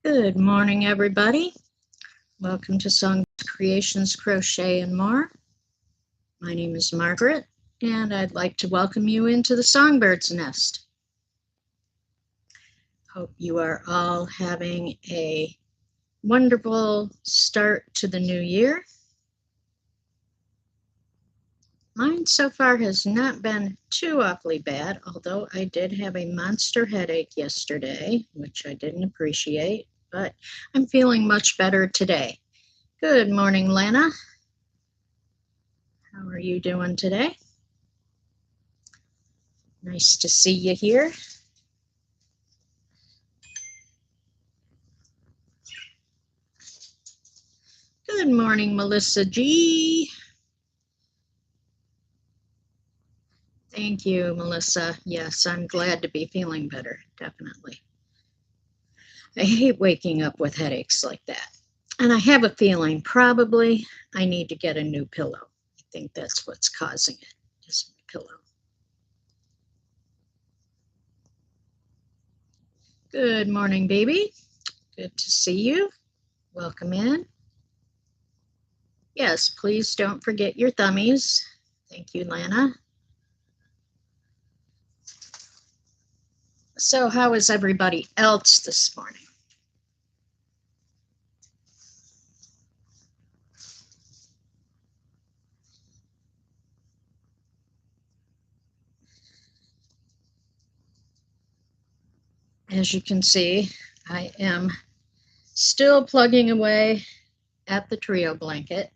Good morning, everybody. Welcome to Song Creations, Crochet, and More. My name is Margaret, and I'd like to welcome you into the Songbird's Nest. Hope you are all having a wonderful start to the new year. Mine so far has not been too awfully bad, although I did have a monster headache yesterday, which I didn't appreciate, but I'm feeling much better today. Good morning, Lana. How are you doing today? Nice to see you here. Good morning, Melissa G. Thank you, Melissa. Yes, I'm glad to be feeling better, definitely. I hate waking up with headaches like that. And I have a feeling probably I need to get a new pillow. I think that's what's causing it, is my pillow. Good morning, baby. Good to see you. Welcome in. Yes, please don't forget your thummies. Thank you, Lana. So how is everybody else this morning? As you can see, I am still plugging away at the trio blanket.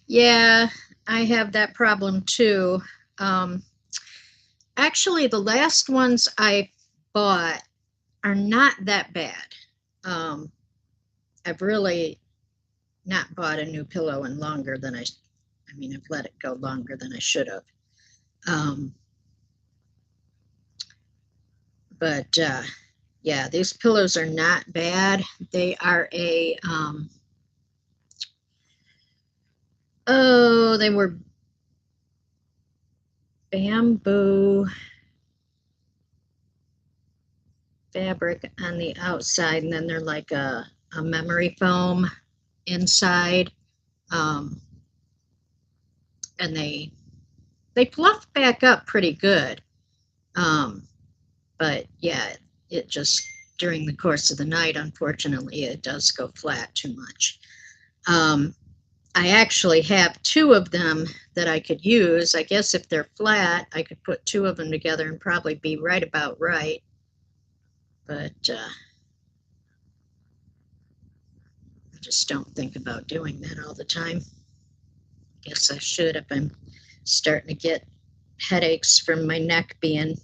Yeah, I have that problem too. Actually, the last ones I bought are not that bad. I've really not bought a new pillow in longer than I've let it go longer than I should have. But yeah, these pillows are not bad. They are they were bamboo fabric on the outside, and then they're like a memory foam inside. And they fluff back up pretty good. But yeah, it just, during the course of the night, unfortunately, it does go flat too much. I actually have two of them that I could use. I guess if they're flat, I could put two of them together and probably be right about right. But I just don't think about doing that all the time. I guess I should if I'm starting to get headaches from my neck being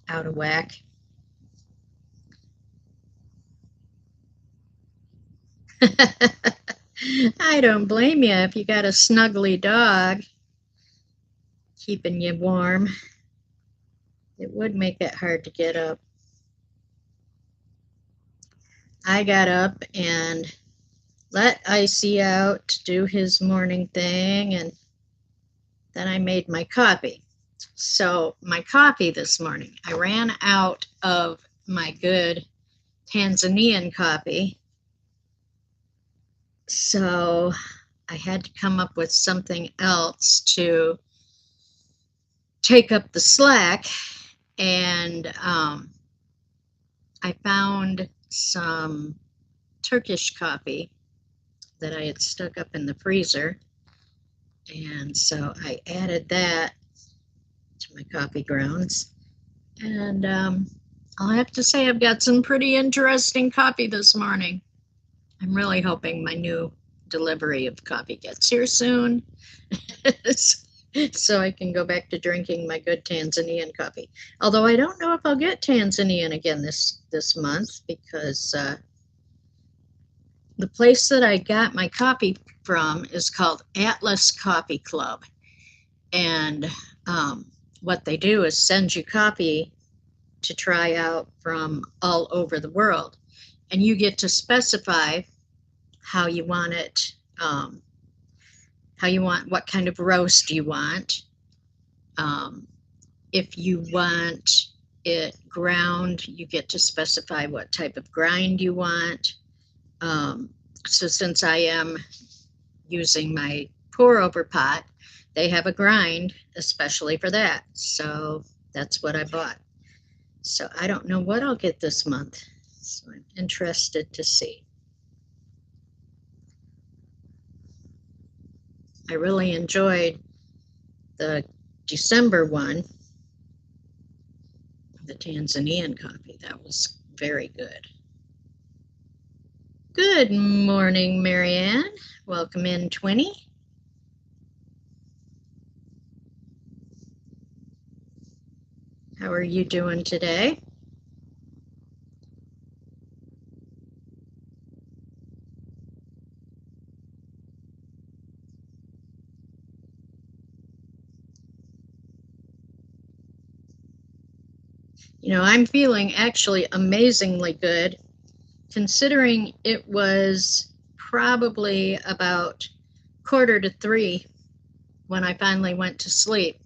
out of whack. I don't blame you if you got a snuggly dog keeping you warm. It would make it hard to get up. I got up and let Icy out to do his morning thing, and then I made my coffee. So my coffee this morning, I ran out of my good Tanzanian coffee. So I had to come up with something else to take up the slack, and I found some Turkish coffee that I had stuck up in the freezer, and so I added that to my coffee grounds, and I'll have to say I've got some pretty interesting coffee this morning. I'm really hoping my new delivery of coffee gets here soon so I can go back to drinking my good Tanzanian coffee. Although I don't know if I'll get Tanzanian again this month, because the place that I got my coffee from is called Atlas Coffee Club. And what they do is send you coffee to try out from all over the world. And you get to specify how you want it how you want, what kind of roast you want. Um, if you want it ground, you get to specify what type of grind you want. Um, so since I am using my pour over pot, they have a grind especially for that. So that's what I bought. So I don't know what I'll get this month. So I'm interested to see. I really enjoyed the December one, the Tanzanian coffee. That was very good. Good morning, Marianne. Welcome in, Twinny. How are you doing today? You know, I'm feeling actually amazingly good, considering it was probably about 2:45 when I finally went to sleep.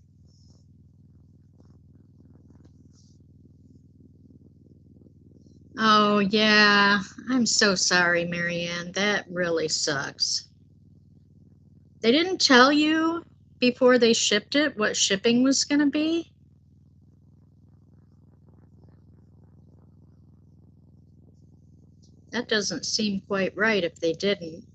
Oh, yeah. I'm so sorry, Marianne. That really sucks. They didn't tell you before they shipped it what shipping was going to be? That doesn't seem quite right if they didn't.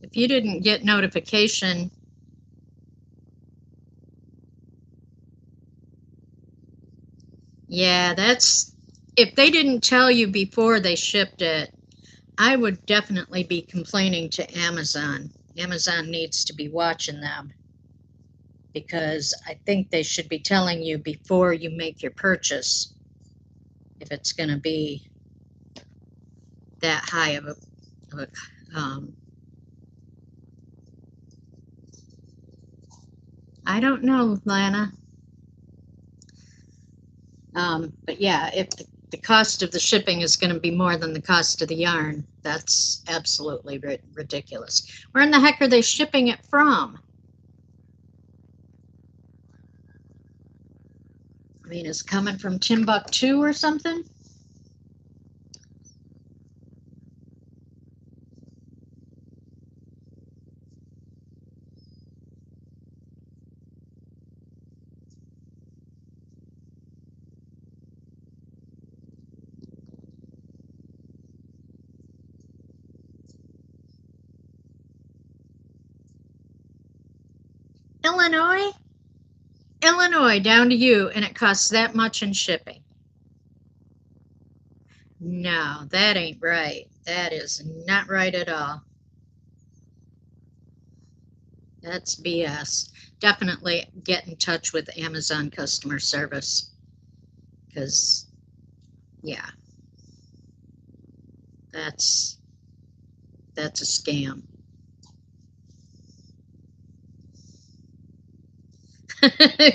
If you didn't get notification, yeah, that's, if they didn't tell you before they shipped it, I would definitely be complaining to Amazon. Amazon needs to be watching them because I think they should be telling you before you make your purchase if it's going to be that high of a I don't know, Lana. But yeah, if the cost of the shipping is going to be more than the cost of the yarn, that's absolutely ridiculous. Where in the heck are they shipping it from? I mean, it's coming from Timbuktu or something? Illinois? Illinois, down to you, and it costs that much in shipping. No, that ain't right. That is not right at all. That's BS. Definitely get in touch with Amazon customer service because, yeah, that's that's a scam.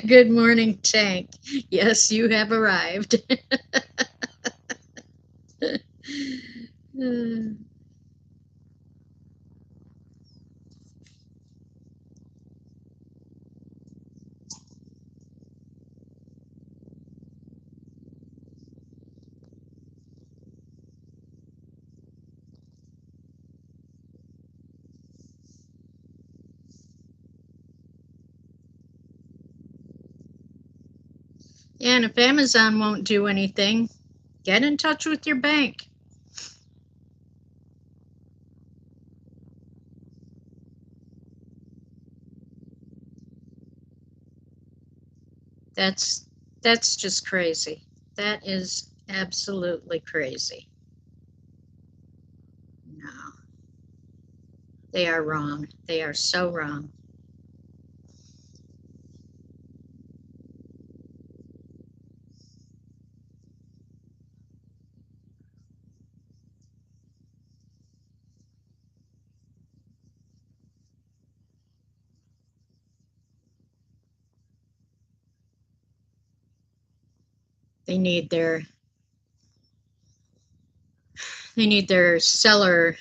Good morning, Tank. Yes, you have arrived. And if Amazon won't do anything, get in touch with your bank. That's that's just crazy. That is absolutely crazy. No, they are wrong. They are so wrong. They need their seller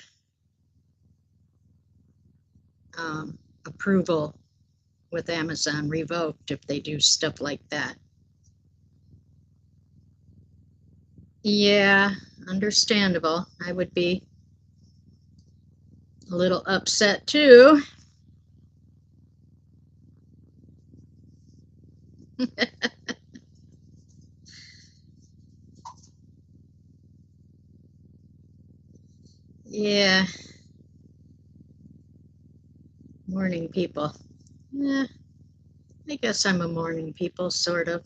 approval with Amazon revoked if they do stuff like that. Yeah, understandable. I would be a little upset too. Yeah, morning people. Yeah, I guess I'm a morning people, sort of.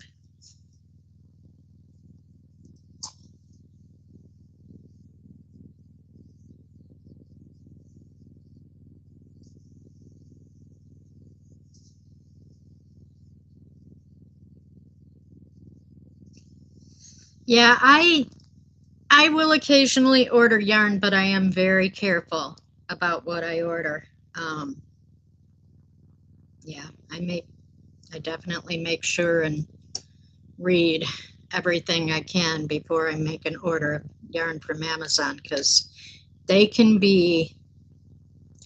Yeah, I will occasionally order yarn, but I am very careful about what I order. Yeah, I definitely make sure and read everything I can before I make an order of yarn from Amazon, because they can be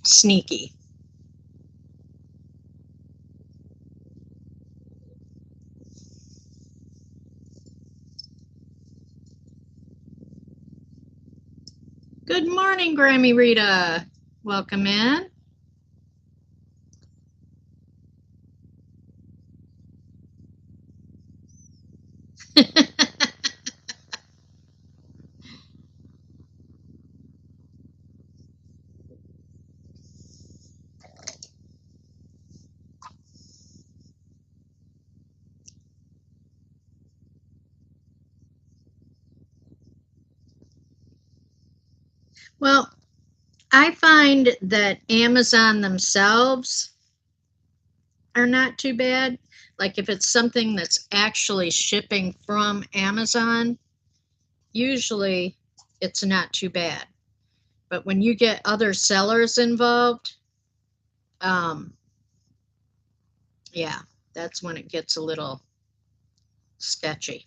sneaky. Good morning, Grammy Rita. Welcome in. Well, I find that Amazon themselves are not too bad. Like if it's something that's actually shipping from Amazon, usually it's not too bad. But when you get other sellers involved, um, yeah, that's when it gets a little sketchy.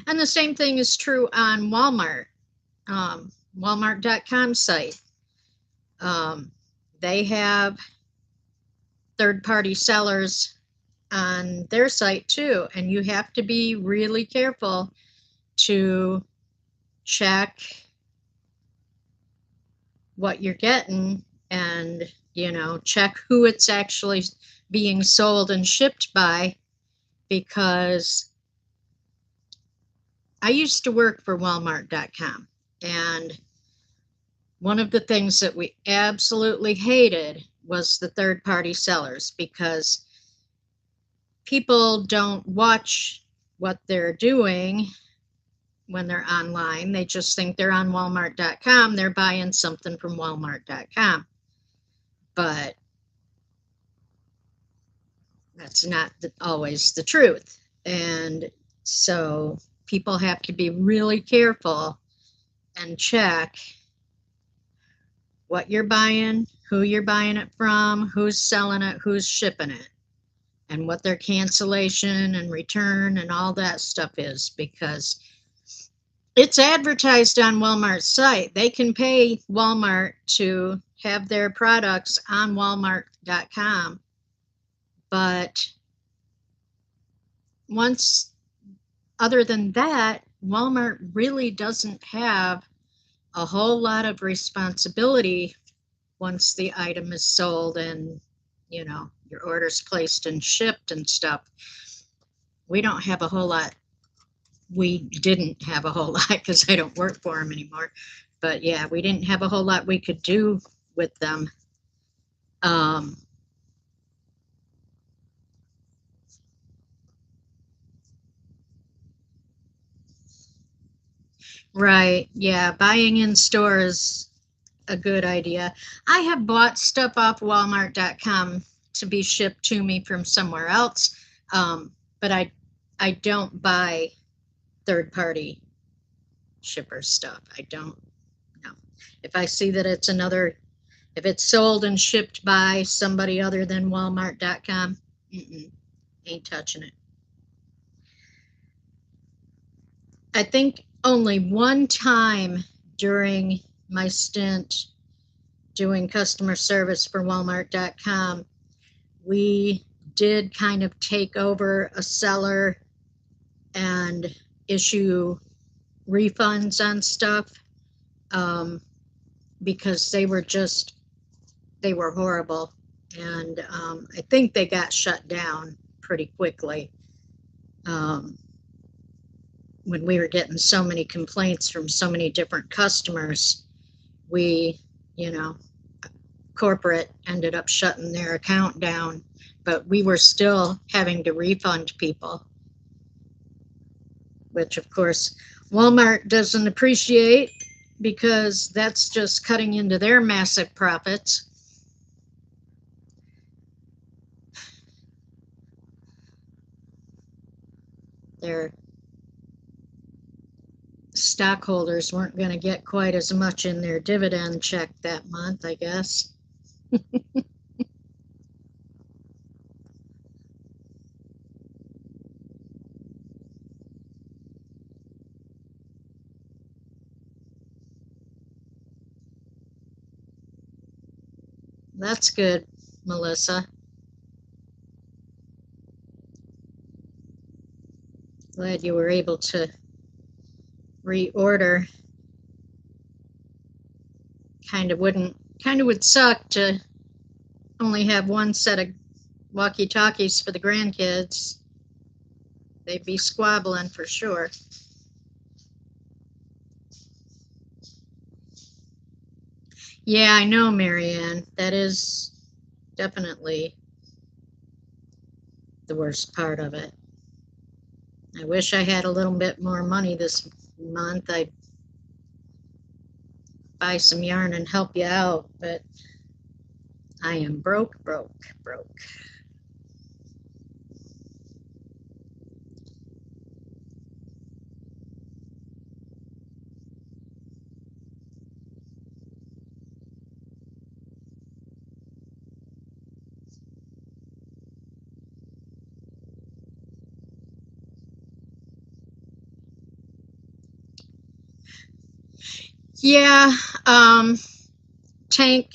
And the same thing is true on Walmart, Walmart.com site. Um, they have third-party sellers on their site too, and you have to be really careful to check what you're getting, and check who it's actually being sold and shipped by, because I used to work for Walmart.com, and one of the things that we absolutely hated was the third party sellers, because people don't watch what they're doing when they're online. They just think they're on Walmart.com, they're buying something from Walmart.com. But that's not always the truth. And so people have to be really careful and check what you're buying, who you're buying it from, who's selling it, who's shipping it, and what their cancellation and return and all that stuff is, because it's advertised on Walmart's site. They can pay Walmart to have their products on Walmart.com. But other than that, Walmart really doesn't have a whole lot of responsibility once the item is sold and your order's placed and shipped and stuff. We don't have a whole lot. We didn't have a whole lot, because I don't work for them anymore. But yeah, we didn't have a whole lot we could do with them. Right. Yeah, buying in store is a good idea. I have bought stuff off Walmart.com to be shipped to me from somewhere else, but I don't buy third party shipper stuff. I don't know. If I see that if it's sold and shipped by somebody other than Walmart.com, ain't touching it. I think only one time during my stint doing customer service for Walmart.com, we did kind of take over a seller and issue refunds on stuff, because they were horrible. And I think they got shut down pretty quickly. When we were getting so many complaints from so many different customers, we, corporate ended up shutting their account down, but we were still having to refund people, which of course Walmart doesn't appreciate, because that's just cutting into their massive profits. Their stockholders weren't going to get quite as much in their dividend check that month, I guess. That's good, Melissa. Glad you were able to reorder. Kind of would suck to only have one set of walkie-talkies for the grandkids. They'd be squabbling for sure. Yeah, I know, Marianne. That is definitely the worst part of it. I wish I had a little bit more money this month. I'd buy some yarn and help you out, but I am broke. Yeah, Tank,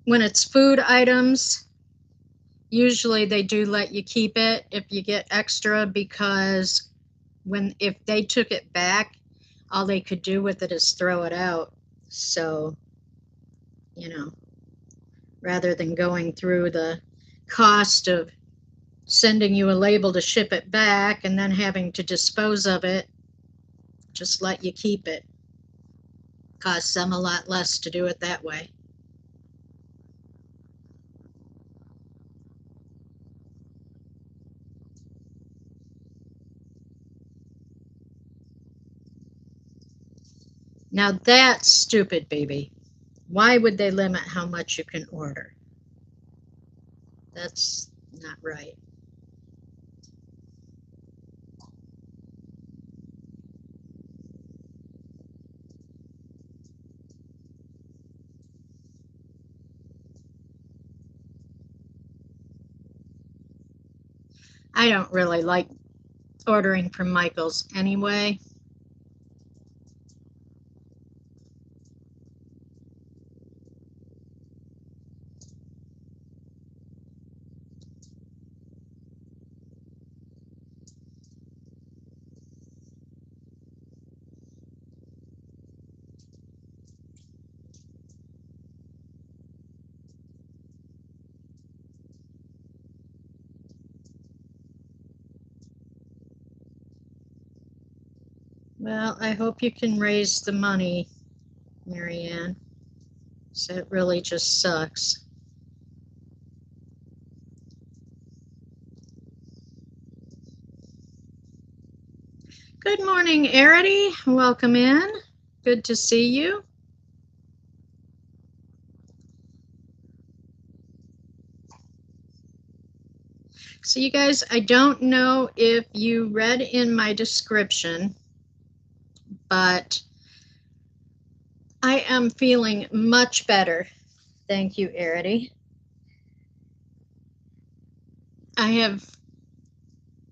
when it's food items, usually they do let you keep it if you get extra, because if they took it back, all they could do with it is throw it out. So, rather than going through the cost of sending you a label to ship it back and then having to dispose of it, just let you keep it. Costs them a lot less to do it that way. Now that's stupid, baby. Why would they limit how much you can order? That's not right. I don't really like ordering from Michael's anyway. Well, I hope you can raise the money, Marianne. So it really just sucks. Good morning, Arity. Welcome in. Good to see you. So you guys, I don't know if you read in my description, but I am feeling much better. Thank you, Arity. I have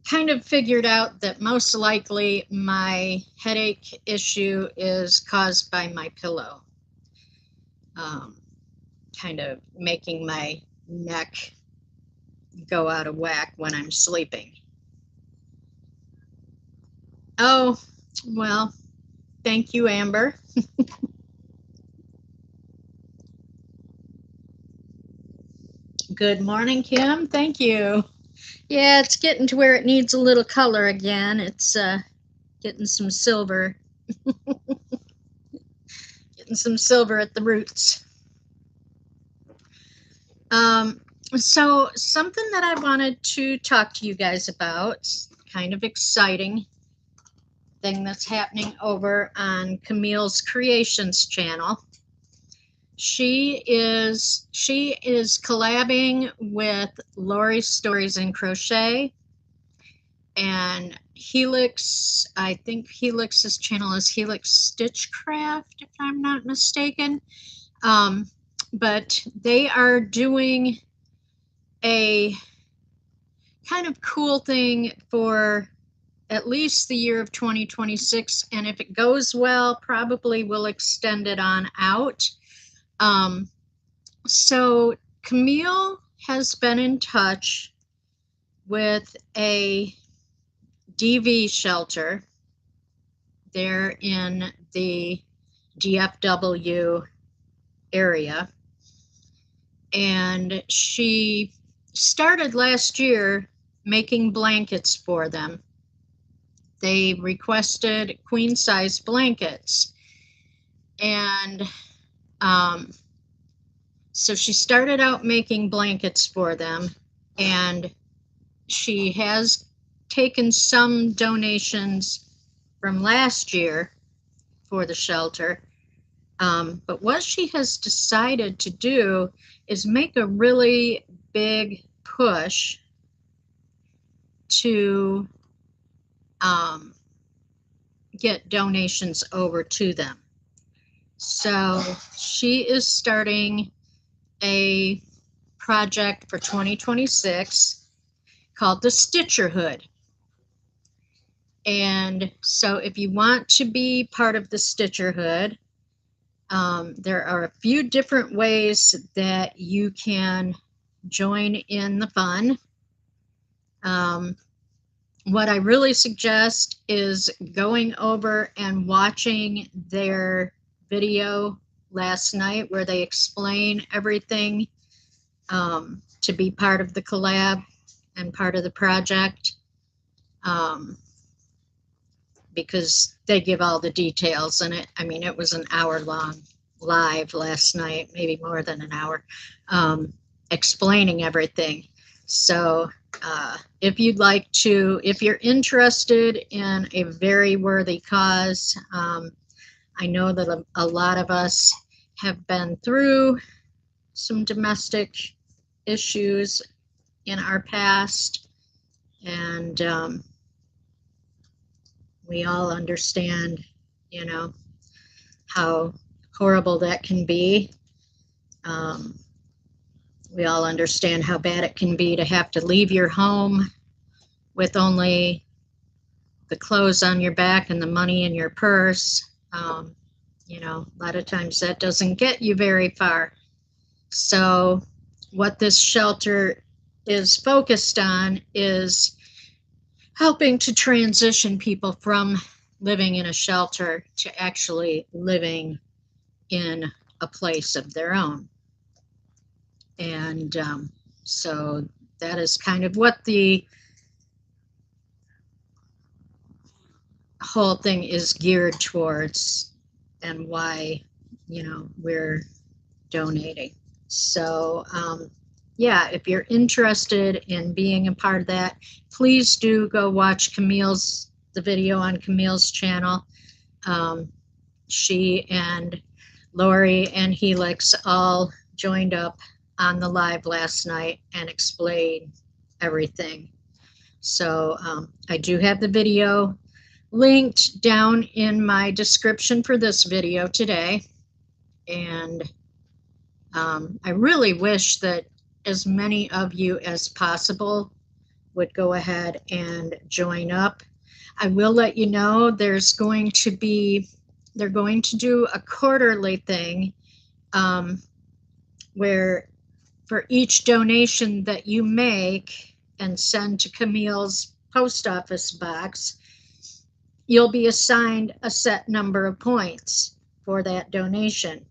kind of figured out that most likely my headache issue is caused by my pillow, kind of making my neck go out of whack when I'm sleeping. Oh, well, thank you, Amber. Good morning, Kim. Thank you. Yeah, it's getting to where it needs a little color again. It's getting some silver. Getting some silver at the roots. So something that I wanted to talk to you guys about, kind of exciting thing that's happening over on Camille's Creations channel. She is collabing with Lori's Stories in Crochet and Helix. I think Helix's channel is Helix Stitchcraft, if I'm not mistaken. But they are doing a kind of cool thing for at least the year of 2026, and if it goes well, probably we'll extend it on out. So Camille has been in touch with a DV shelter. They're in the DFW area, and she started last year making blankets for them. They requested queen size blankets, and so she started out making blankets for them, and she has taken some donations from last year for the shelter. But what she has decided to do is make a really big push to get donations over to them. So she is starting a project for 2026 called the Stitcherhood. And so if you want to be part of the Stitcherhood, there are a few different ways that you can join in the fun. What I really suggest is going over and watching their video last night where they explain everything to be part of the collab and part of the project, because they give all the details in it. I mean, it was an hour-long live last night, maybe more than an hour, explaining everything. So if you'd like to, if you're interested in a very worthy cause, I know that a lot of us have been through some domestic issues in our past, and we all understand, you know, how horrible that can be. We all understand how bad it can be to have to leave your home with only the clothes on your back and the money in your purse. You know, a lot of times that doesn't get you very far. So what this shelter is focused on is helping to transition people from living in a shelter to actually living in a place of their own. And so that is kind of what the whole thing is geared towards, and why, you know, we're donating. So yeah, if you're interested in being a part of that, please do go watch the video on Camille's channel. She and Lori and Helix all joined up on the live last night and explained everything. So I do have the video linked down in my description for this video today. And I really wish that as many of you as possible would go ahead and join up. I will let you know they're going to do a quarterly thing, where for each donation that you make and send to Camille's post office box, you'll be assigned a set number of points for that donation.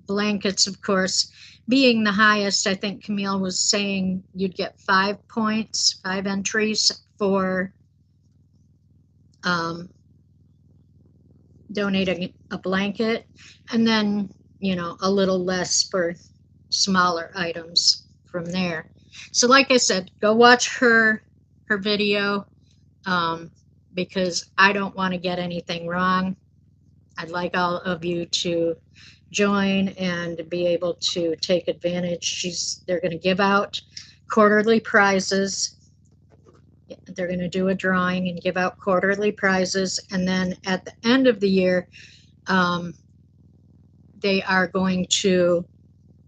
Blankets, of course, being the highest. I think Camille was saying you'd get 5 points, 5 entries for donating a blanket, and then, you know, a little less for smaller items from there. So like I said, go watch her video, because I don't want to get anything wrong. I'd like all of you to join and be able to take advantage. They're going to give out quarterly prizes. They're going to do a drawing and give out quarterly prizes, and then at the end of the year, they are going to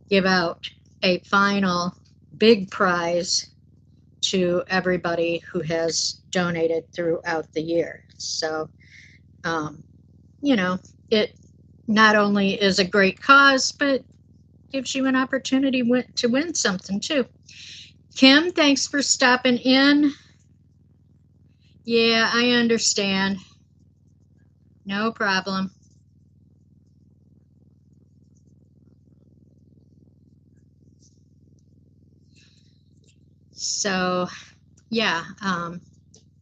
give out a final big prize to everybody who has donated throughout the year. So, you know, it not only is a great cause, but gives you an opportunity to win something too. Kim, thanks for stopping in. Yeah, I understand. No problem. So, yeah,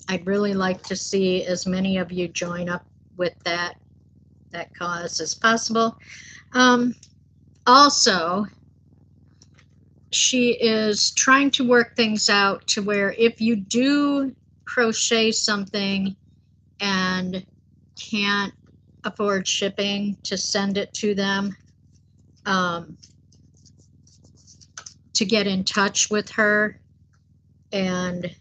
I'd really like to see as many of you join up with that cause as possible. Also, she is trying to work things out to where if you do crochet something and can't afford shipping, to send it to them, to get in touch with her. And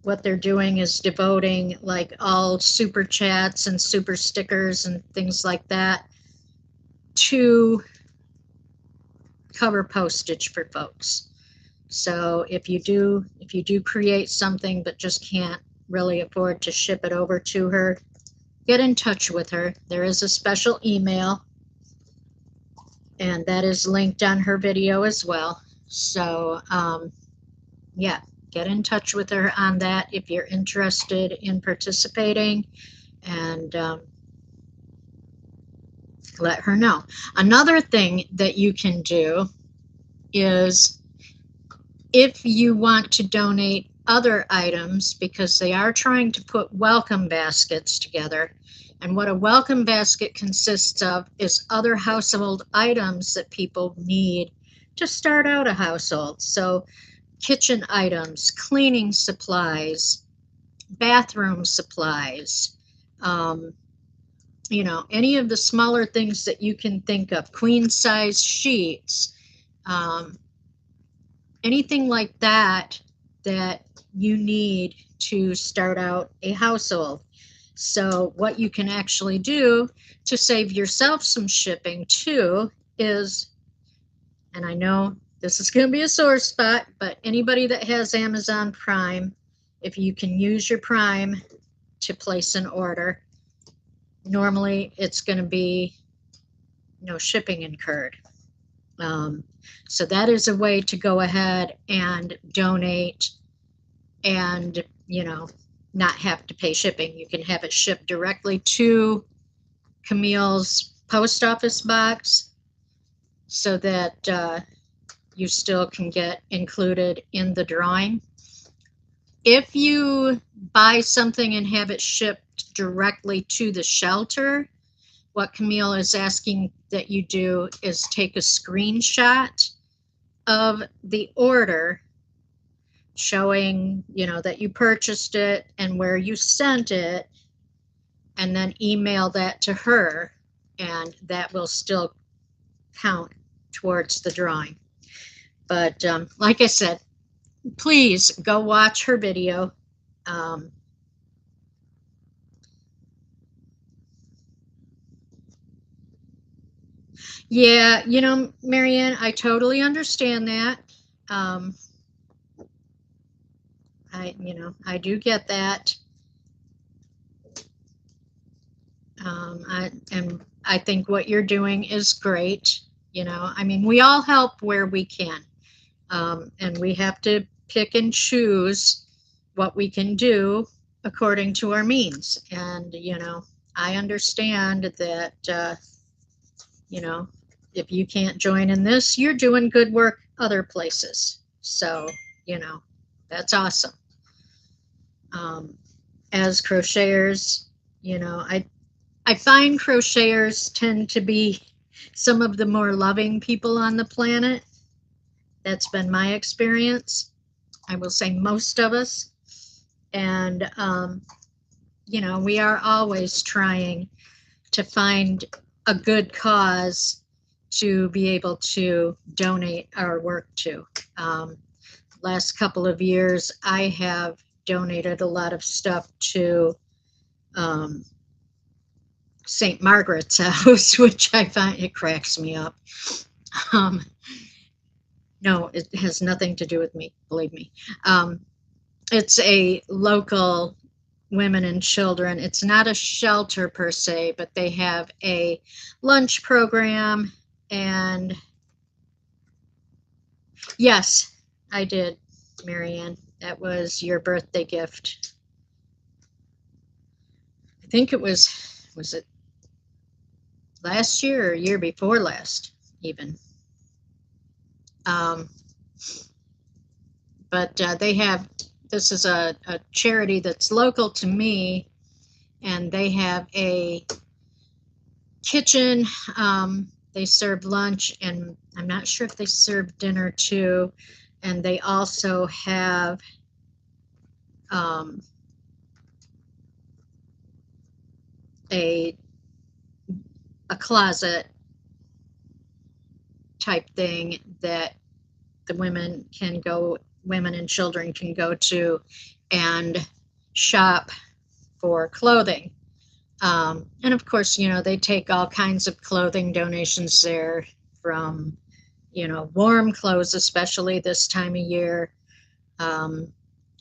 what they're doing is devoting like all super chats and super stickers and things like that to cover postage for folks. So if you do create something but just can't really afford to ship it over to her, get in touch with her. There is a special email, and that is linked on her video as well. So yeah, get in touch with her on that if you're interested in participating, and let her know. Another thing that you can do is, if you want to donate other items, because they are trying to put welcome baskets together. And what a welcome basket consists of is other household items that people need to start out a household. So kitchen items, cleaning supplies, bathroom supplies, you know, any of the smaller things that you can think of, queen size sheets, anything like that that you need to start out a household. So what you can actually do to save yourself some shipping too is, and I know this is going to be a sore spot, but anybody that has Amazon Prime, if you can use your Prime to place an order, normally it's going to be no shipping incurred. So that is a way to go ahead and donate and, you know, not have to pay shipping. You can have it shipped directly to Camille's post office box, so that you still can get included in the drawing. If you buy something and have it shipped directly to the shelter, what Camille is asking that you do is take a screenshot of the order showing, you know, that you purchased it and where you sent it, and then email that to her, and that will still count towards the drawing. But like I said, please go watch her video. Yeah, you know, Marianne, I totally understand that. I do get that. I think what you're doing is great. I mean, we all help where we can. And we have to pick and choose what we can do according to our means. And, I understand that, you know, if you can't join in this, you're doing good work other places. So, that's awesome. As crocheters, I find crocheters tend to be some of the more loving people on the planet. That's been my experience. I will say most of us. And, we are always trying to find a good cause to be able to donate our work to. Last couple of years, I have donated a lot of stuff to St. Margaret's House, which I find it cracks me up. No, it has nothing to do with me, believe me. It's a local women and children. It's not a shelter per se, but they have a lunch program. And yes, I did, Marianne. That was your birthday gift. I think it was it last year or year before last, even? But they have, this is a charity that's local to me, and they have a kitchen. They serve lunch, and I'm not sure if they serve dinner too. And they also have a closet type thing that the women and children can go to and shop for clothing. And of course, they take all kinds of clothing donations there, from, warm clothes, especially this time of year.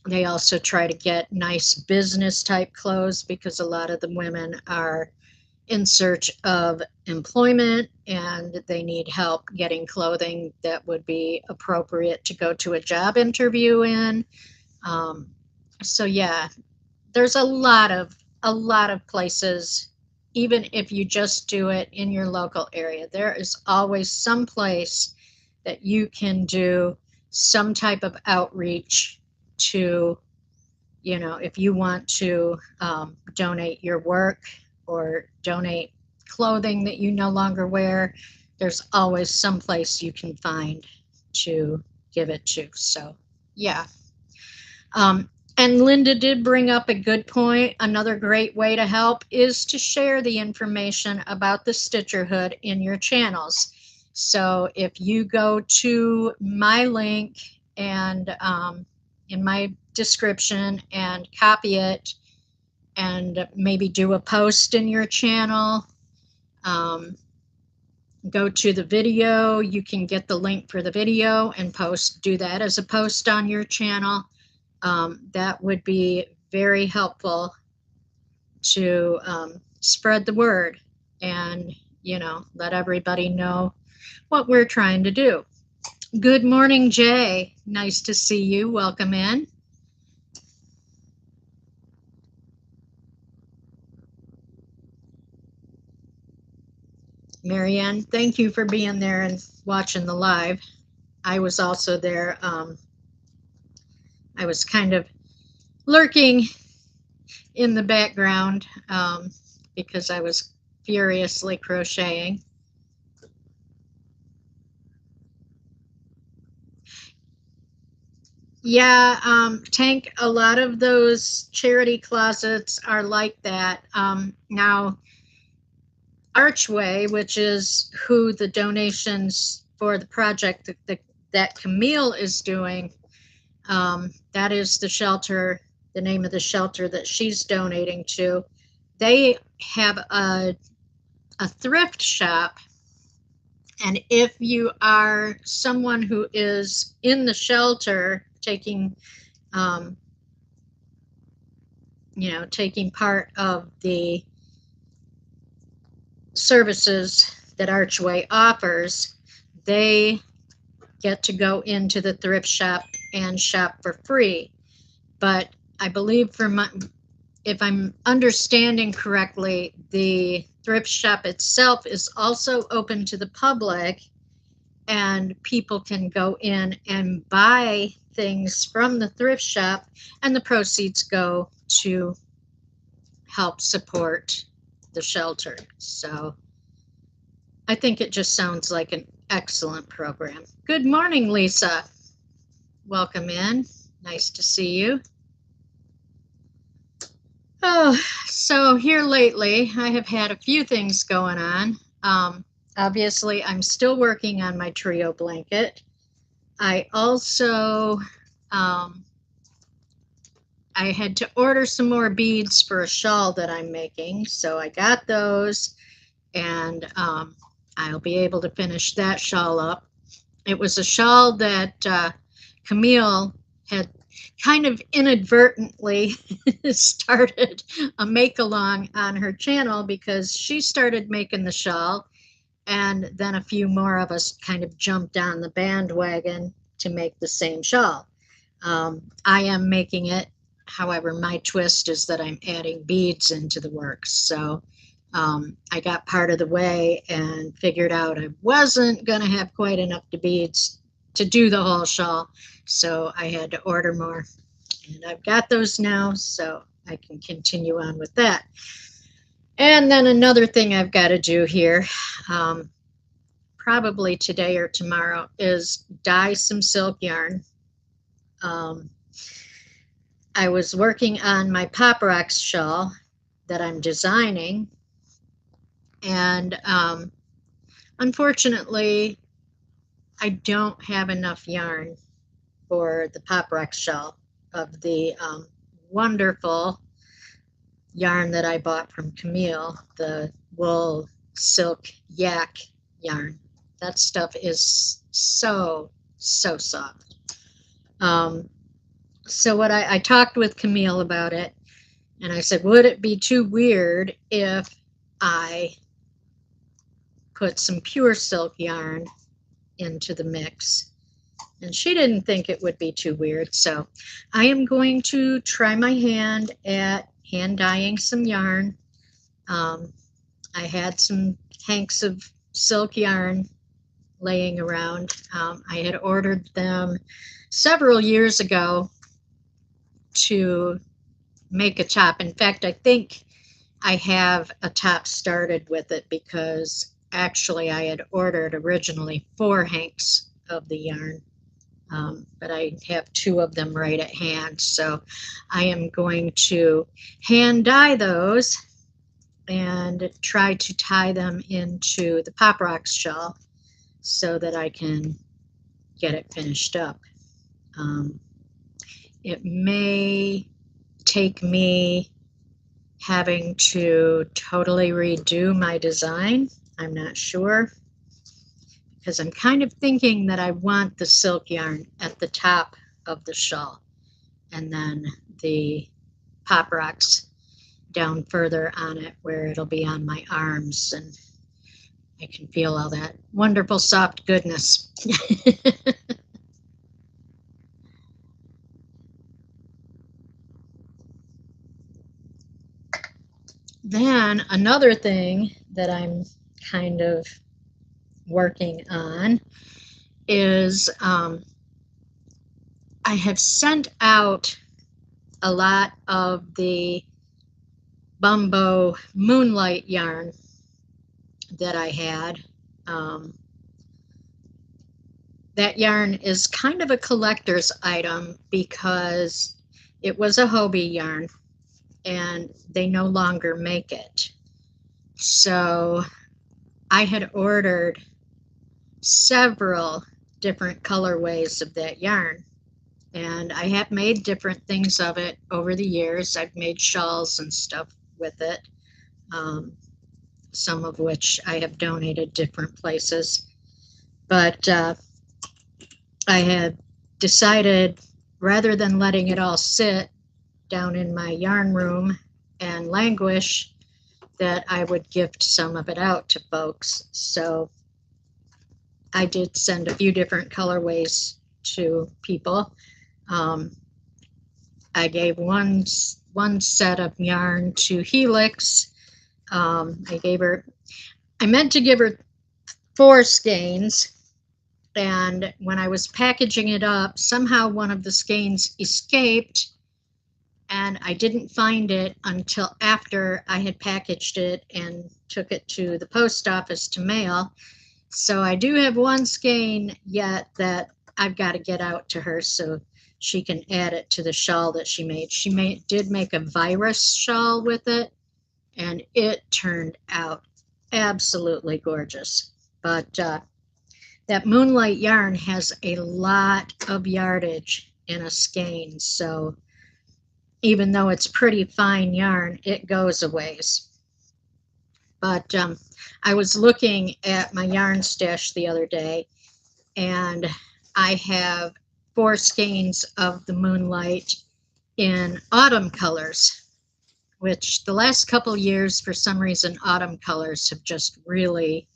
They also try to get nice business type clothes, because a lot of the women are in search of employment and they need help getting clothing that would be appropriate to go to a job interview in. So yeah, there's a lot of places. Even if you just do it in your local area, there is always some place that you can do some type of outreach to, if you want to donate your work or donate clothing that you no longer wear. There's always some place you can find to give it to. So yeah. And Linda did bring up a good point. Another great way to help is to share the information about the Stitcherhood in your channels. So if you go to my link and in my description and copy it and maybe do a post in your channel, go to the video, you can get the link for the video and do that as a post on your channel. That would be very helpful to spread the word and, let everybody know what we're trying to do. Good morning, Jay. Nice to see you. Welcome in. Marianne, thank you for being there and watching the live. I was also there. I was kind of lurking in the background because I was furiously crocheting. Yeah, Tank, a lot of those charity closets are like that. Now, Archway, which is who the donations for the project that Camille is doing, that is the shelter, the name of the shelter that she's donating to. They have a thrift shop, and if you are someone who is in the shelter taking you know, taking part of the services that Archway offers, they get to go into the thrift shop and shop for free. But I believe if I'm understanding correctly, the thrift shop itself is also open to the public, and people can go in and buy things from the thrift shop, and the proceeds go to help support the shelter. So I think it just sounds like an excellent program. Good morning, Lisa. Welcome in. Nice to see you. Oh, so here lately, I have had a few things going on. Obviously, I'm still working on my trio blanket. I also, I had to order some more beads for a shawl that I'm making, so I got those, and I'll be able to finish that shawl up. It was a shawl that Camille had kind of inadvertently started a make-along on her channel, because she started making the shawl, and then a few more of us kind of jumped on the bandwagon to make the same shawl. I am making it, however, my twist is that I'm adding beads into the works. So I got part of the way and figured out I wasn't going to have quite enough beads to do the whole shawl, so I had to order more, and I've got those now, so I can continue on with that. And then another thing I've got to do here, probably today or tomorrow, is dye some silk yarn. I was working on my Pop Rocks shawl that I'm designing, and unfortunately, I don't have enough yarn for the Pop Rocks shawl of the wonderful yarn that I bought from Camille, the wool silk yak yarn. That stuff is so soft. So what I talked with Camille about it, and I said, would it be too weird if I put some pure silk yarn into the mix? And she didn't think it would be too weird. So I am going to try my hand at hand dyeing some yarn. I had some hanks of silk yarn laying around. I had ordered them several years ago to make a top. In fact, I think I have a top started with it, because actually I had ordered originally 4 hanks of the yarn. But I have 2 of them right at hand, so I am going to hand dye those and try to tie them into the Pop Rocks shawl so that I can get it finished up. It may take me having to totally redo my design. I'm not sure, because I'm kind of thinking that I want the silk yarn at the top of the shawl, and then the Pop Rocks down further on it where it'll be on my arms, and I can feel all that wonderful soft goodness. Then another thing that I'm kind of working on is I have sent out a lot of the Bumbo Moonlight yarn that I had. That yarn is kind of a collector's item, because it was a Hobie yarn and they no longer make it. So I had ordered several different colorways of that yarn, and I have made different things of it over the years. I've made shawls and stuff with it, some of which I have donated different places. But I had decided, rather than letting it all sit down in my yarn room and languish, that I would gift some of it out to folks. So I did send a few different colorways to people. I gave one set of yarn to Helix. I meant to give her 4 skeins, and when I was packaging it up, somehow one of the skeins escaped, and I didn't find it until after I had packaged it and took it to the post office to mail. So I do have 1 skein yet that I've got to get out to her so she can add it to the shawl that she made. She did make a virus shawl with it, and it turned out absolutely gorgeous. But that Moonlight yarn has a lot of yardage in a skein, so even though it's pretty fine yarn, it goes a ways. But I was looking at my yarn stash the other day, and I have 4 skeins of the Moonlight in autumn colors, which the last couple years, for some reason, autumn colors have just really,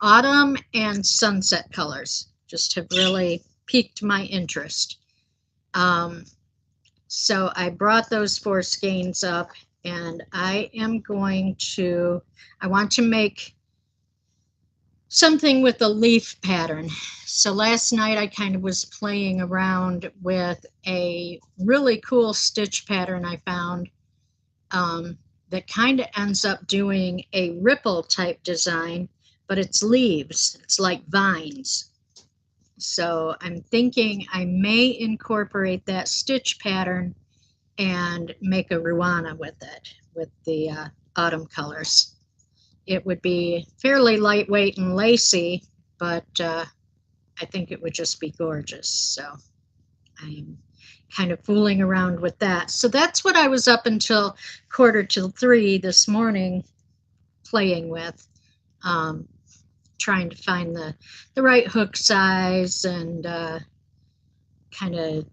autumn and sunset colors just have really piqued my interest. So I brought those 4 skeins up, and I want to make something with a leaf pattern. So last night I kind of was playing around with a really cool stitch pattern I found that kind of ends up doing a ripple type design, but it's leaves. It's like vines. So I'm thinking I may incorporate that stitch pattern and make a ruana with it, with the autumn colors. It would be fairly lightweight and lacy, but I think it would just be gorgeous. So I'm kind of fooling around with that. So that's what I was up until 2:45 this morning playing with, trying to find the right hook size and kind of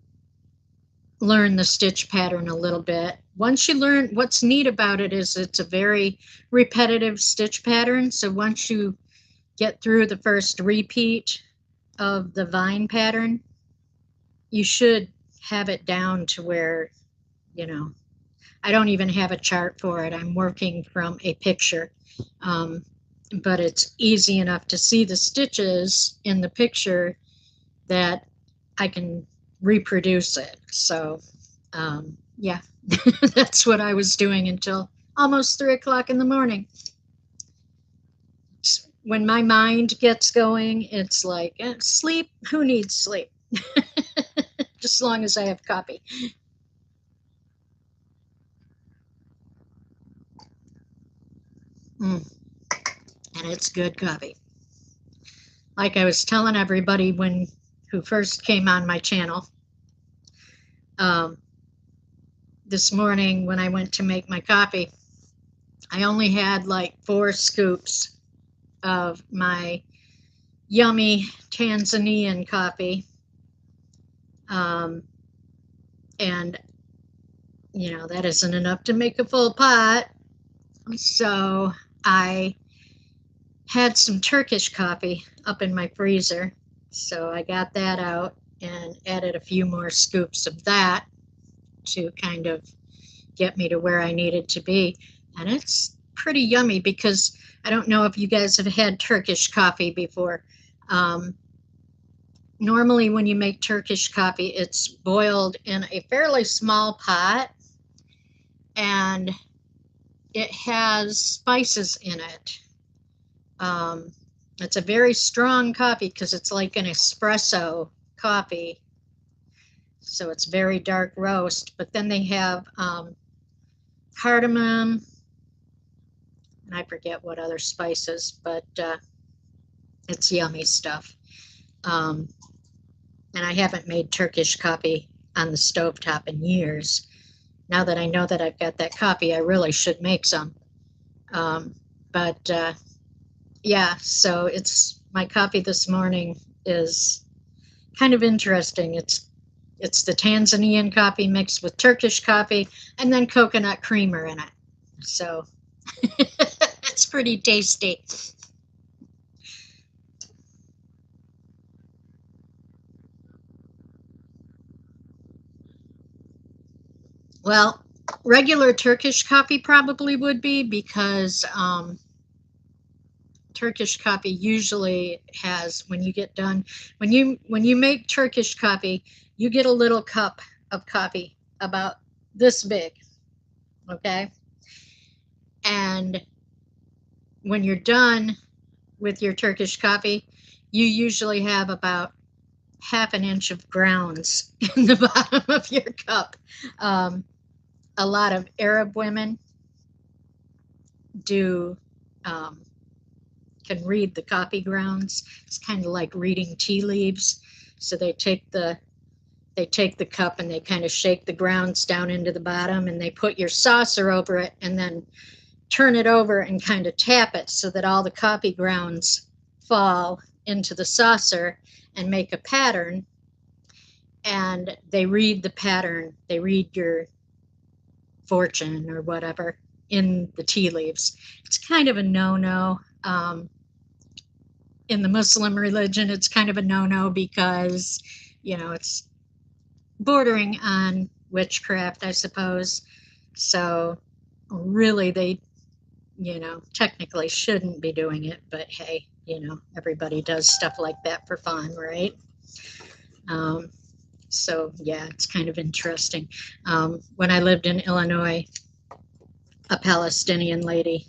learn the stitch pattern a little bit. Once you learn, what's neat about it is it's a very repetitive stitch pattern. So once you get through the first repeat of the vine pattern, you should have it down to where, I don't even have a chart for it. I'm working from a picture, but it's easy enough to see the stitches in the picture that I can reproduce it. So yeah, that's what I was doing until almost 3 o'clock in the morning. When my mind gets going, it's like, sleep, who needs sleep? Just as long as I have coffee. And it's good coffee. Like I was telling everybody who first came on my channel, this morning when I went to make my coffee, I only had like 4 scoops of my yummy Tanzanian coffee. And that isn't enough to make a full pot. So I had some Turkish coffee up in my freezer. So I got that out and added a few more scoops of that to kind of get me to where I needed to be. And it's pretty yummy because I don't know if you guys have had Turkish coffee before. Normally when you make Turkish coffee, it's boiled in a fairly small pot, and it has spices in it. It's a very strong coffee because it's like an espresso coffee. So it's very dark roast, but then they have cardamom, and I forget what other spices, but it's yummy stuff. And I haven't made Turkish coffee on the stovetop in years. Now that I know that I've got that coffee, I really should make some. But yeah, so my coffee this morning is kind of interesting. It's It's the Tanzanian coffee mixed with Turkish coffee and then coconut creamer in it. So it's pretty tasty. Well, regular Turkish coffee probably would be because Turkish coffee usually has, when you get done, when you make Turkish coffee, you get a little cup of coffee about this big, okay? And when you're done with your Turkish coffee, you usually have about half an inch of grounds in the bottom of your cup. Um, a lot of Arab women do um, can read the coffee grounds. It's kind of like reading tea leaves. So they take the cup and they kind of shake the grounds down into the bottom, and they put your saucer over it and then turn it over and kind of tap it so that all the coffee grounds fall into the saucer and make a pattern. And they read the pattern. They read your fortune or whatever in the tea leaves. It's kind of a no-no. In the Muslim religion, it's kind of a no-no because, it's bordering on witchcraft, I suppose. So really, they, technically shouldn't be doing it, but hey, everybody does stuff like that for fun, right? Um, so yeah, it's kind of interesting. When I lived in Illinois, a Palestinian lady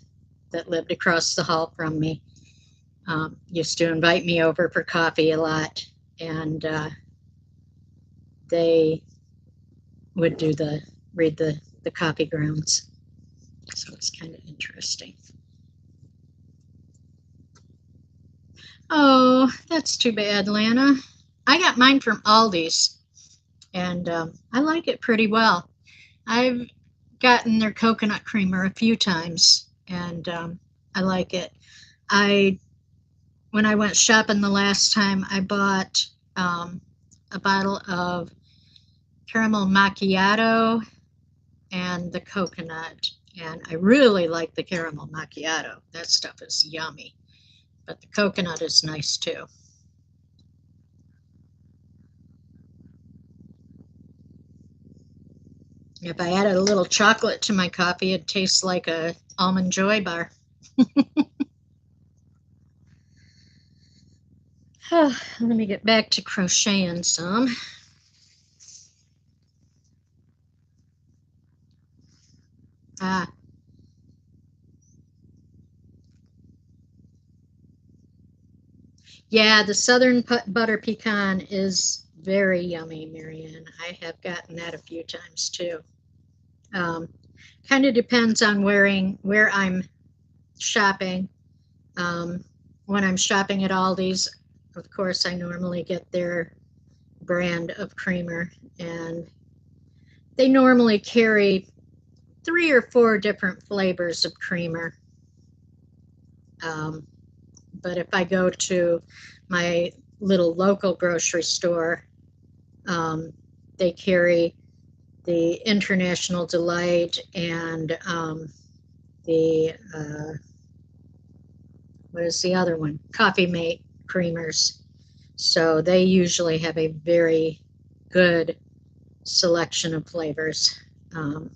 that lived across the hall from me used to invite me over for coffee a lot, and they would read the coffee grounds. So it's kind of interesting. Oh, that's too bad, Lana. I got mine from Aldi's, and I like it pretty well. I've gotten their coconut creamer a few times, and I like it. I When I went shopping the last time, I bought a bottle of caramel macchiato and the coconut, and I really like the caramel macchiato. That stuff is yummy, but the coconut is nice too. If I added a little chocolate to my coffee, it tastes like a almond joy bar. Let me get back to crocheting some. Ah, yeah, the southern butter pecan is very yummy, Marianne. I have gotten that a few times too. Um, Kind of depends on where I'm shopping. Um, when I'm shopping at Aldi's, of course, I normally get their brand of creamer, and they normally carry 3 or 4 different flavors of creamer. Um, but if I go to my little local grocery store, um, they carry the International Delight and the what is the other one? Coffee Mate creamers. So they usually have a very good selection of flavors. Um,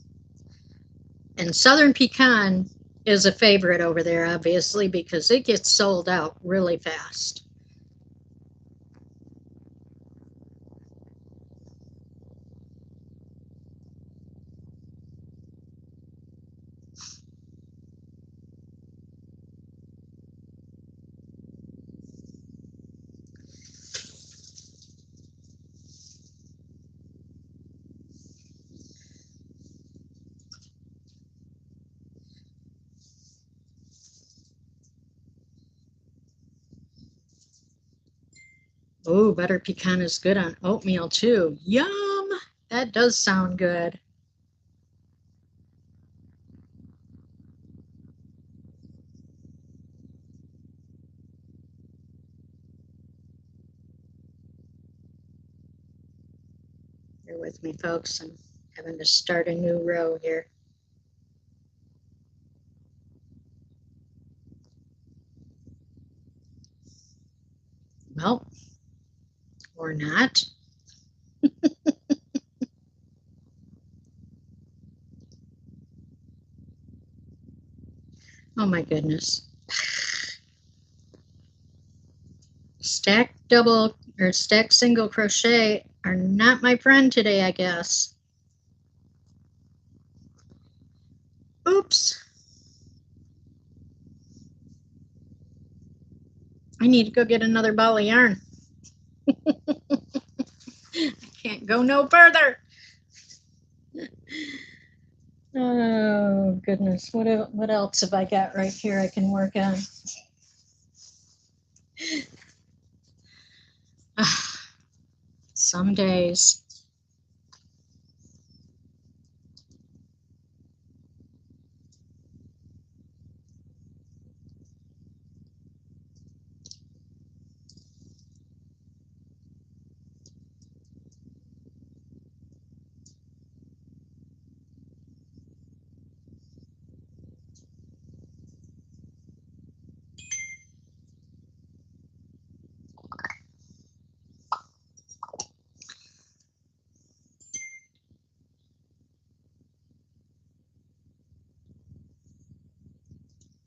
and Southern Pecan is a favorite over there, obviously, because it gets sold out really fast. Oh, butter pecan is good on oatmeal too. Yum! That does sound good. Bear with me, folks. I'm having to start a new row here. Well, or not. Oh my goodness. Stack double or stack single crochet are not my friend today, I guess. Oops. I need to go get another ball of yarn. I can't go no further. Oh goodness, what else have I got right here I can work on? Some days.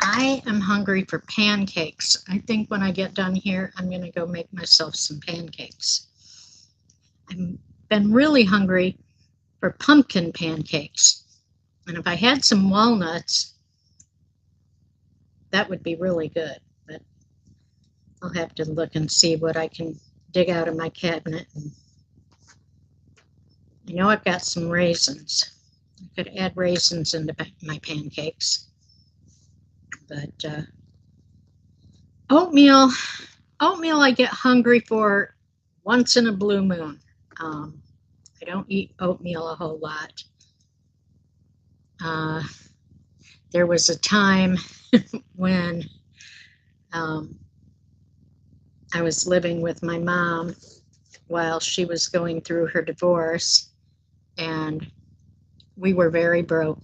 I am hungry for pancakes. I think when I get done here, I'm going to go make myself some pancakes. I've been really hungry for pumpkin pancakes. And if I had some walnuts, that would be really good. But I'll have to look and see what I can dig out of my cabinet. And I know I've got some raisins. I could add raisins into my pancakes. But oatmeal I get hungry for once in a blue moon. I don't eat oatmeal a whole lot. There was a time when I was living with my mom while she was going through her divorce, and we were very broke.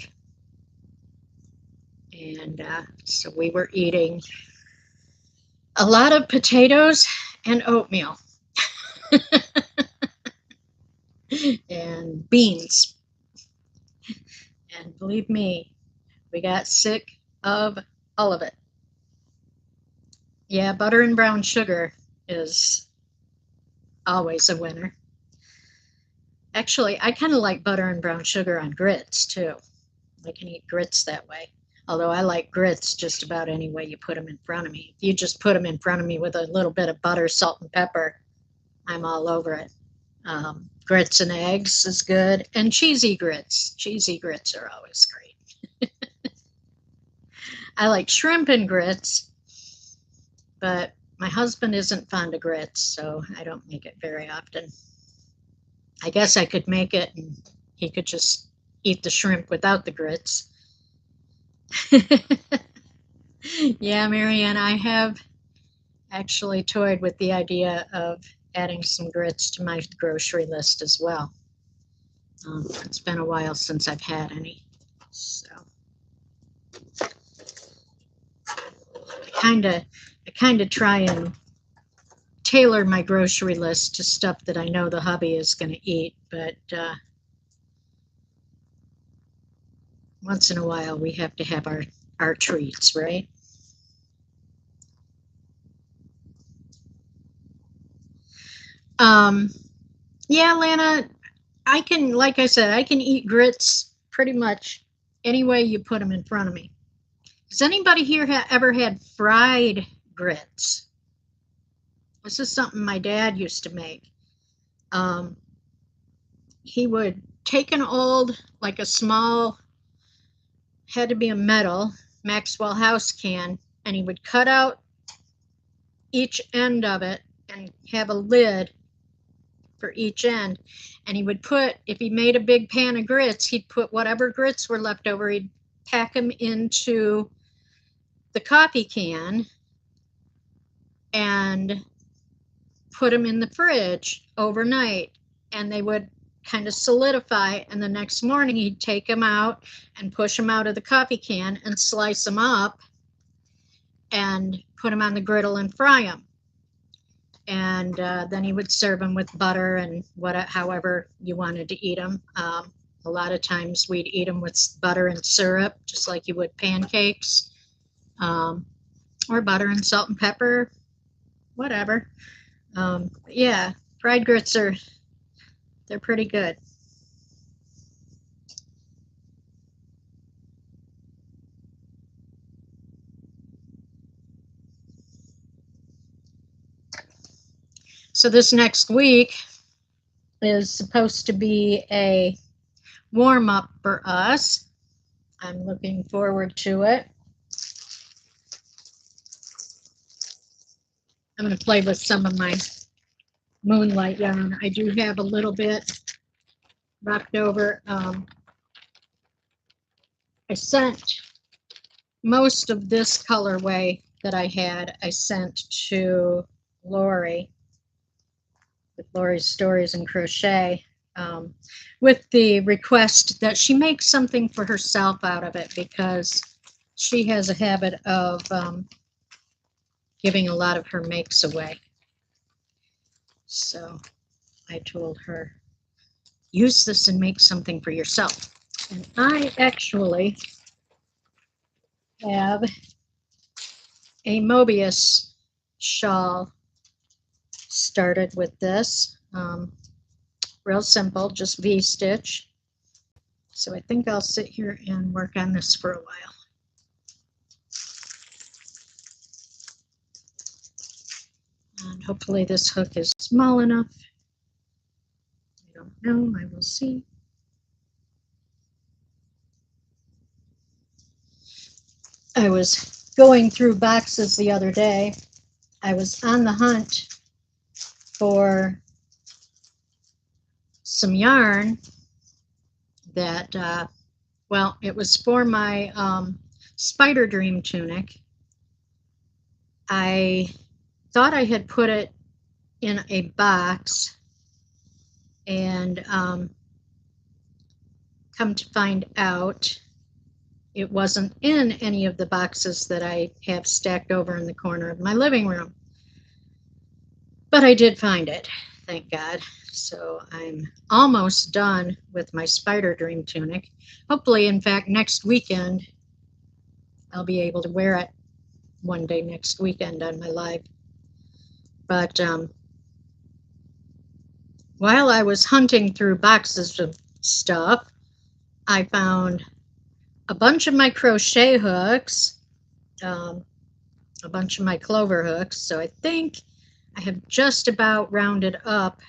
And so we were eating a lot of potatoes and oatmeal and beans. And believe me, we got sick of all of it. Yeah, butter and brown sugar is always a winner. Actually, I kind of like butter and brown sugar on grits too. I can eat grits that way. Although I like grits just about any way you put them in front of me. If you just put them in front of me with a little bit of butter, salt, and pepper, I'm all over it. Grits and eggs is good. And cheesy grits. Cheesy grits are always great. I like shrimp and grits, but my husband isn't fond of grits, so I don't make it very often. I guess I could make it and he could just eat the shrimp without the grits. Yeah, Marianne, I have actually toyed with the idea of adding some grits to my grocery list as well. It's been a while since I've had any, so I kind of try and tailor my grocery list to stuff that I know the hubby is going to eat, but once in a while we have to have our treats, right? Yeah, Lana, I can, like I said, I can eat grits pretty much any way you put them in front of me. Has anybody here ever had fried grits? This is something my dad used to make. He would take an old, like a small, had to be a metal Maxwell House can, and he would cut out each end of it and have a lid for each end. And he would put, if he made a big pan of grits, he'd put whatever grits were left over, he'd pack them into the coffee can and put them in the fridge overnight. And they would kind of solidify, and the next morning he'd take them out and push them out of the coffee can and slice them up and put them on the griddle and fry them. And then he would serve them with butter and however you wanted to eat them. A lot of times we'd eat them with butter and syrup, just like you would pancakes, or butter and salt and pepper, whatever. Yeah, fried grits they're pretty good. So this next week is supposed to be a warm-up for us. I'm looking forward to it. I'm going to play with some of my moonlight yarn. I do have a little bit left over. I sent most of this colorway that I had, I sent to Lori with Lori's Stories and Crochet, with the request that she make something for herself out of it, because she has a habit of giving a lot of her makes away. So I told her, use this and make something for yourself. And I actually have a Mobius shawl started with this. Real simple, just V-stitch. So I think I'll sit here and work on this for a while. And hopefully this hook is small enough. I don't know, I will see. I was going through boxes the other day. I was on the hunt for some yarn that, well, it was for my Spider Dream tunic. I thought I had put it in a box, and come to find out it wasn't in any of the boxes that I have stacked over in the corner of my living room. But I did find it, thank God. So I'm almost done with my Spider Dream tunic. Hopefully, in fact, next weekend, I'll be able to wear it one day next weekend on my live. But while I was hunting through boxes of stuff, I found a bunch of my crochet hooks, a bunch of my clover hooks. So I think I have just about rounded up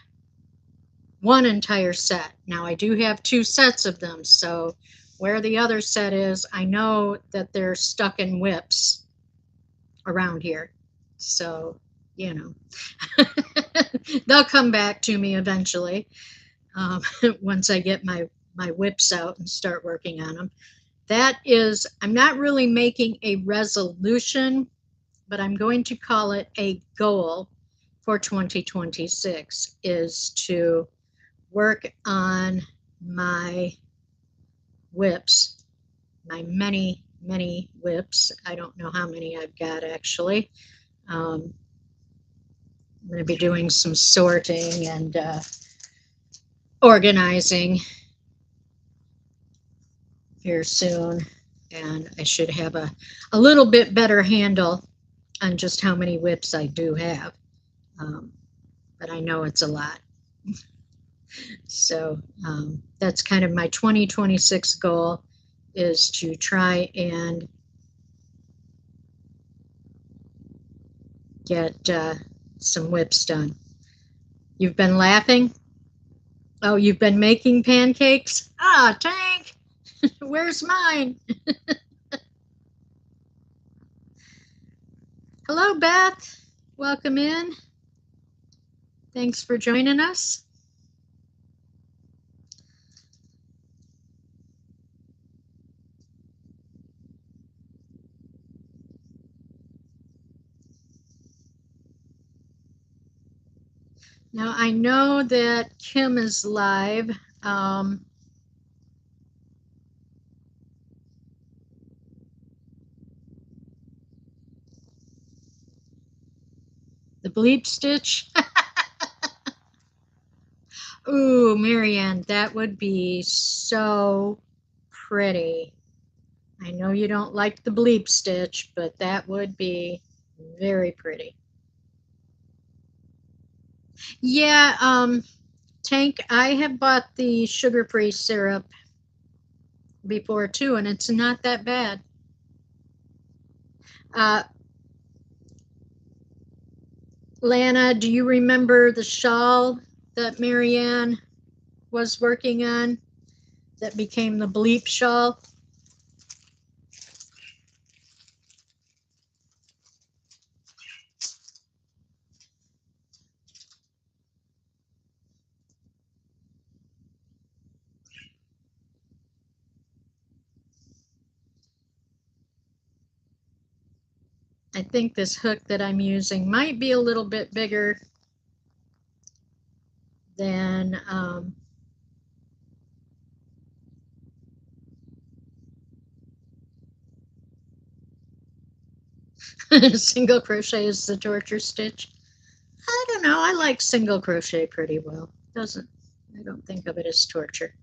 one entire set. Now I do have 2 sets of them, so where the other set is, I know that they're stuck in whips around here. So, you know, they'll come back to me eventually, once I get my whips out and start working on them. That is, I'm not really making a resolution, but I'm going to call it a goal for 2026, is to work on my whips, my many whips. I don't know how many I've got actually. I'm going to be doing some sorting and organizing here soon, and I should have a little bit better handle on just how many whips I do have, but I know it's a lot. So that's kind of my 2026 goal, is to try and get some whips done. You've been laughing? Oh, you've been making pancakes? Ah, Tank, where's mine? Hello, Beth. Welcome in. Thanks for joining us. Now, I know that Kim is live. Um, the bleep stitch. Ooh, Marianne, that would be so pretty. I know you don't like the bleep stitch, but that would be very pretty. Yeah, Tank, I have bought the sugar-free syrup before too, and it's not that bad. Uh, Lana, do you remember the shawl that Marianne was working on that became the bleep shawl? I think this hook that I'm using might be a little bit bigger than single crochet is the torture stitch. I don't know. I like single crochet pretty well. Doesn't I don't think of it as torture.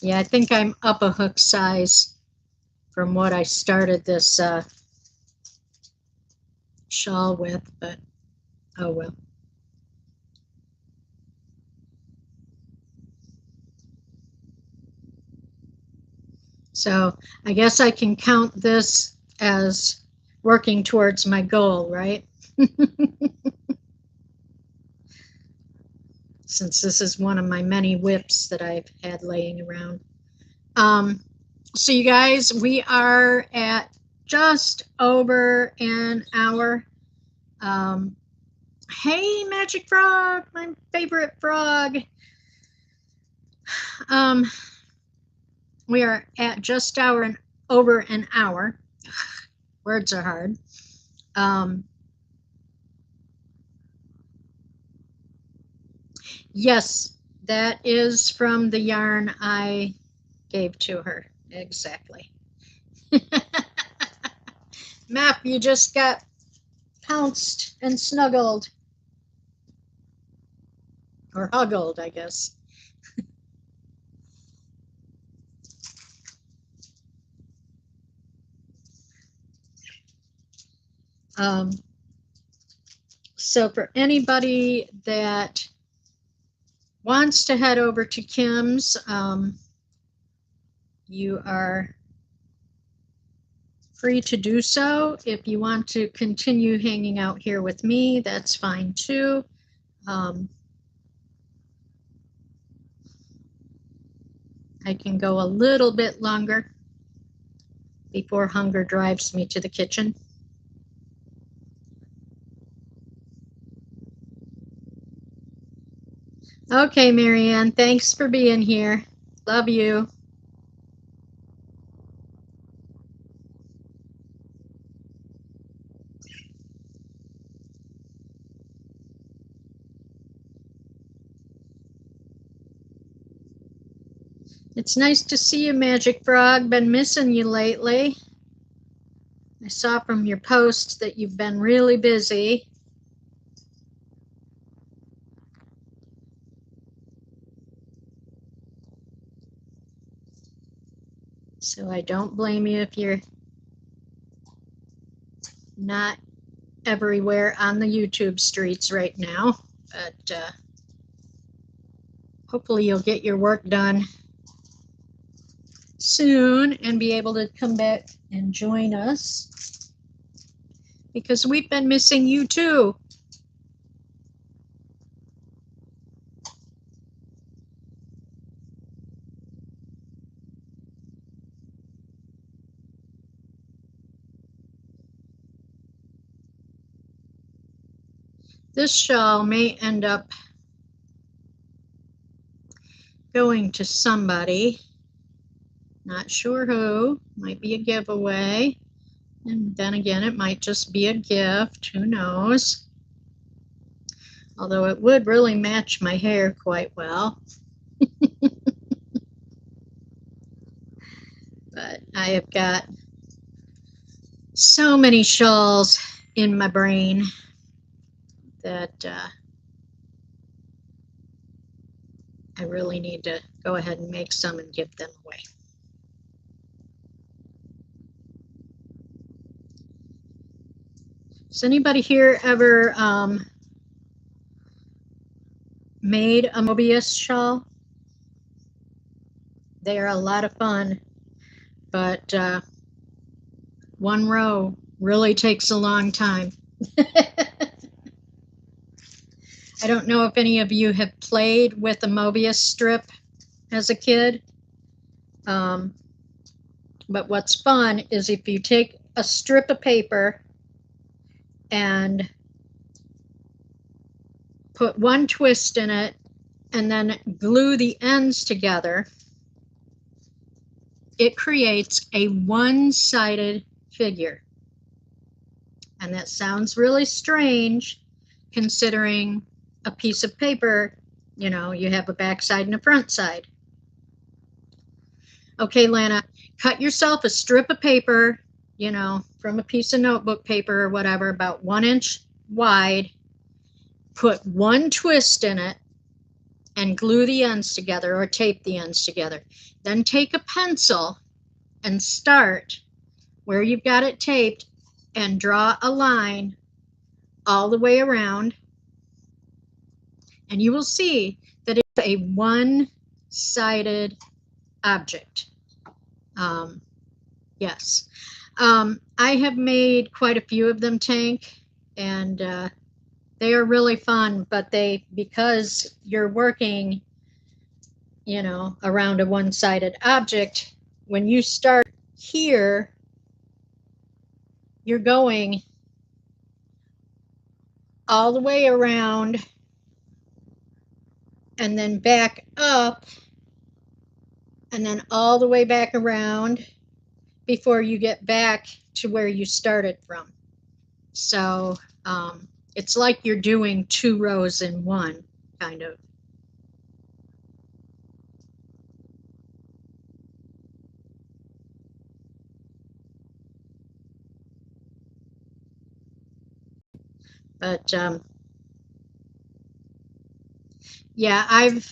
Yeah, I think I'm up a hook size from what I started this shawl with, but oh well. So I guess I can count this as working towards my goal, right? Since this is one of my many whips that I've had laying around. So you guys, we are at just over an hour. Hey, Magic Frog, my favorite frog. Um, we are at just over an hour. Words are hard. Yes, that is from the yarn I gave to her. Exactly. Map, you just got pounced and snuggled. Or huggled, I guess. Um, so for anybody that wants to head over to Kim's, you are free to do so. If you want to continue hanging out here with me, that's fine too. I can go a little bit longer before hunger drives me to the kitchen. Okay, Marianne, thanks for being here. Love you. It's nice to see you, Magic Frog. Been missing you lately. I saw from your post that you've been really busy. So I don't blame you if you're not everywhere on the YouTube streets right now. But hopefully you'll get your work done soon and be able to come back and join us, because we've been missing you too. This shawl may end up going to somebody. Not sure who. Might be a giveaway. And then again, it might just be a gift. Who knows? Although it would really match my hair quite well. But I have got so many shawls in my brain that I really need to go ahead and make some and give them away. Has anybody here ever made a Mobius shawl? They are a lot of fun, but one row really takes a long time. I don't know if any of you have played with a Mobius strip as a kid, but what's fun is if you take a strip of paper and put one twist in it and then glue the ends together, it creates a one-sided figure. And that sounds really strange considering a piece of paper, you know, you have a back side and a front side. Okay, Lana, cut yourself a strip of paper, you know, from a piece of notebook paper or whatever, about 1 inch wide, put one twist in it and glue the ends together or tape the ends together. Then take a pencil and start where you've got it taped and draw a line all the way around, and you will see that it's a one-sided object. Yes. I have made quite a few of them, Tank, and they are really fun, but because you're working, you know, around a one-sided object, when you start here, you're going all the way around and then back up and then all the way back around before you get back to where you started from. So it's like you're doing 2 rows in one, kind of. But yeah, I've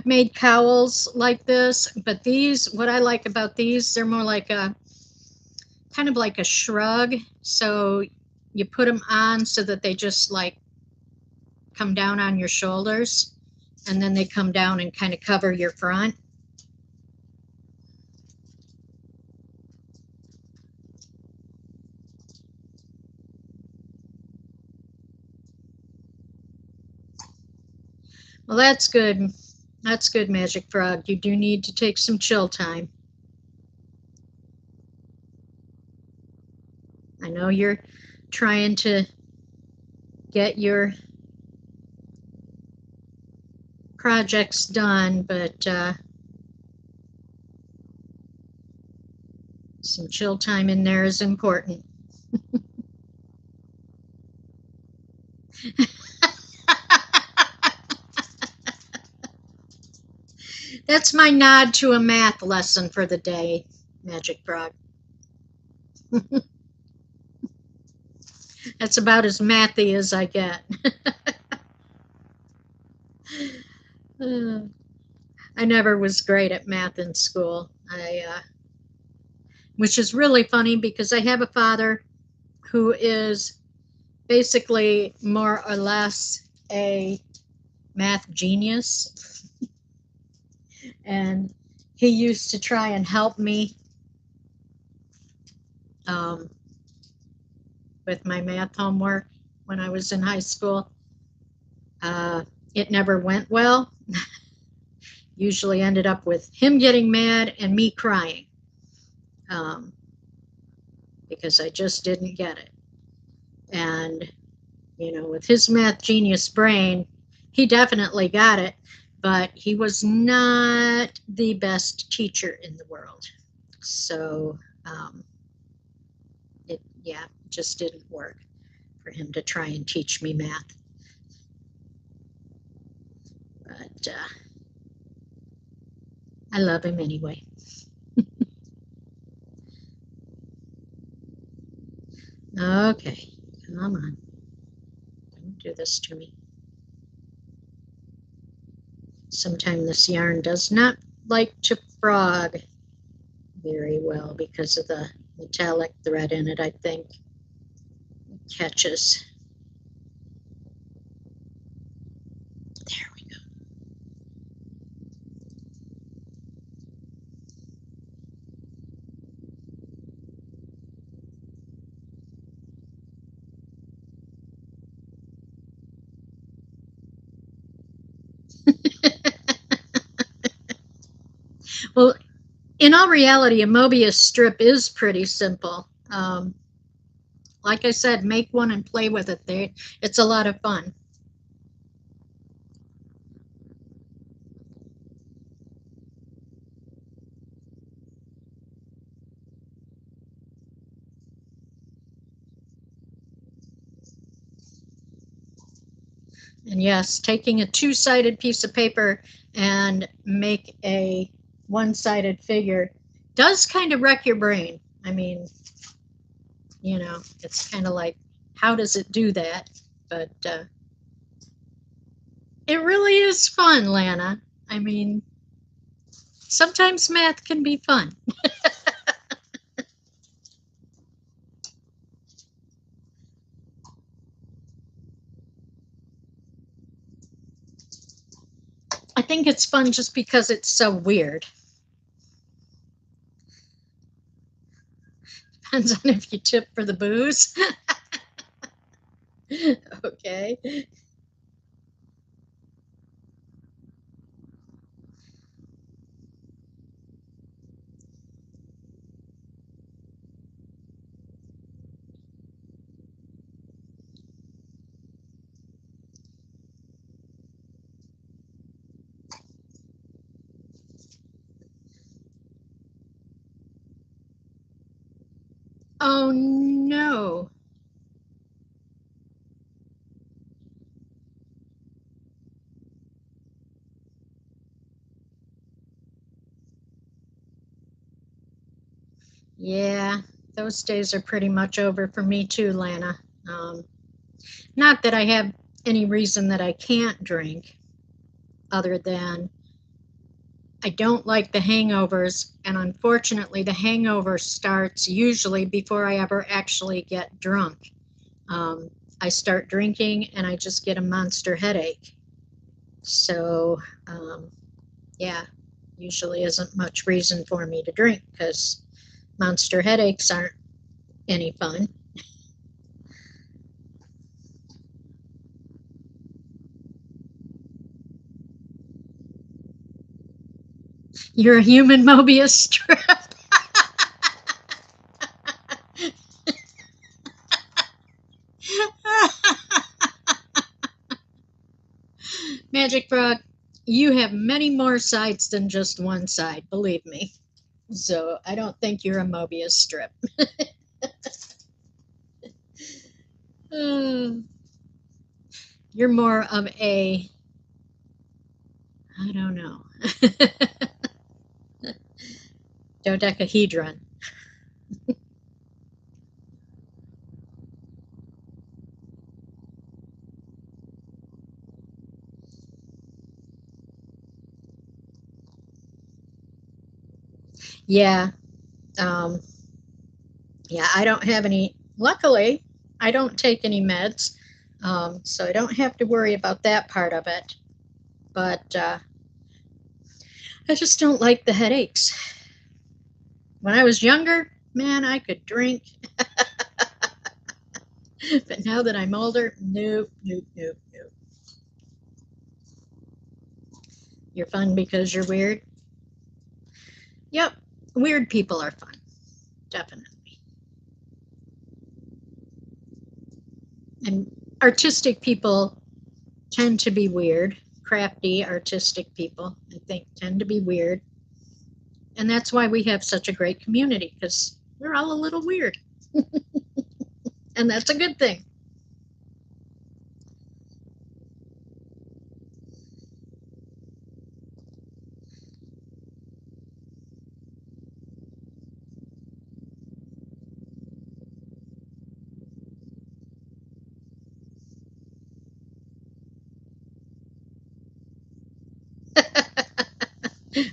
made cowls like this, but these, what I like about these, they're more like a kind of like a shrug. So you put them on so that they just like come down on your shoulders, and then they come down and kind of cover your front. Well, that's good. That's good, Magic Frog. You do need to take some chill time. I know you're trying to get your projects done, but some chill time in there is important. That's my nod to a math lesson for the day, Magic Frog. That's about as mathy as I get. I never was great at math in school. Which is really funny because I have a father who is basically more or less a math genius. And he used to try and help me with my math homework when I was in high school. It never went well. Usually ended up with him getting mad and me crying because I just didn't get it. And, you know, with his math genius brain, he definitely got it, but he was not the best teacher in the world. So it just didn't work for him to try and teach me math. But I love him anyway. Okay, come on. Don't do this to me. Sometimes this yarn does not like to frog very well because of the metallic thread in it, I think. It catches. There we go. Well, in all reality, a Mobius strip is pretty simple. Like I said, make one and play with it. It's a lot of fun. And yes, taking a two-sided piece of paper and make a one-sided figure does kind of wreck your brain. I mean, it's kind of like, how does it do that? But it really is fun, Lana. I mean, sometimes math can be fun. I think it's fun just because it's so weird. Depends on if you tip for the booze. Okay. Oh no. Yeah, those days are pretty much over for me too, Lana. Not that I have any reason that I can't drink, other than I don't like the hangovers, and unfortunately, the hangover starts usually before I ever actually get drunk. I start drinking and I just get a monster headache. So, yeah, usually isn't much reason for me to drink because monster headaches aren't any fun. You're a human Mobius strip. Magic Frog, you have many more sides than just one side, believe me. So I don't think you're a Mobius strip. Uh, you're more of a, I don't know, dodecahedron. Yeah, um, yeah, I don't have any, luckily, I don't take any meds, so I don't have to worry about that part of it. But I just don't like the headaches. When I was younger, man, I could drink. But now that I'm older, nope, nope, nope, nope. You're fun because you're weird? Yep, weird people are fun, definitely. And artistic people tend to be weird. crafty, artistic people, I think, tend to be weird. And that's why we have such a great community, because we're all a little weird. And that's a good thing.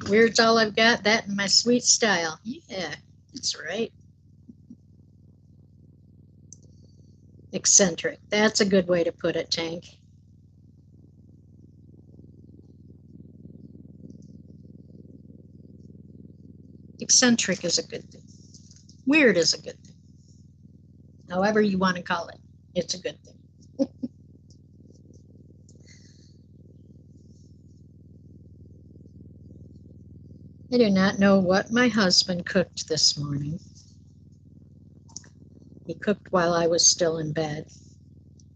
Weird's all I've got, that and my sweet style. Yeah, that's right. Eccentric. That's a good way to put it, Tank. Eccentric is a good thing. Weird is a good thing. However you want to call it, it's a good thing. I do not know what my husband cooked this morning. He cooked while I was still in bed.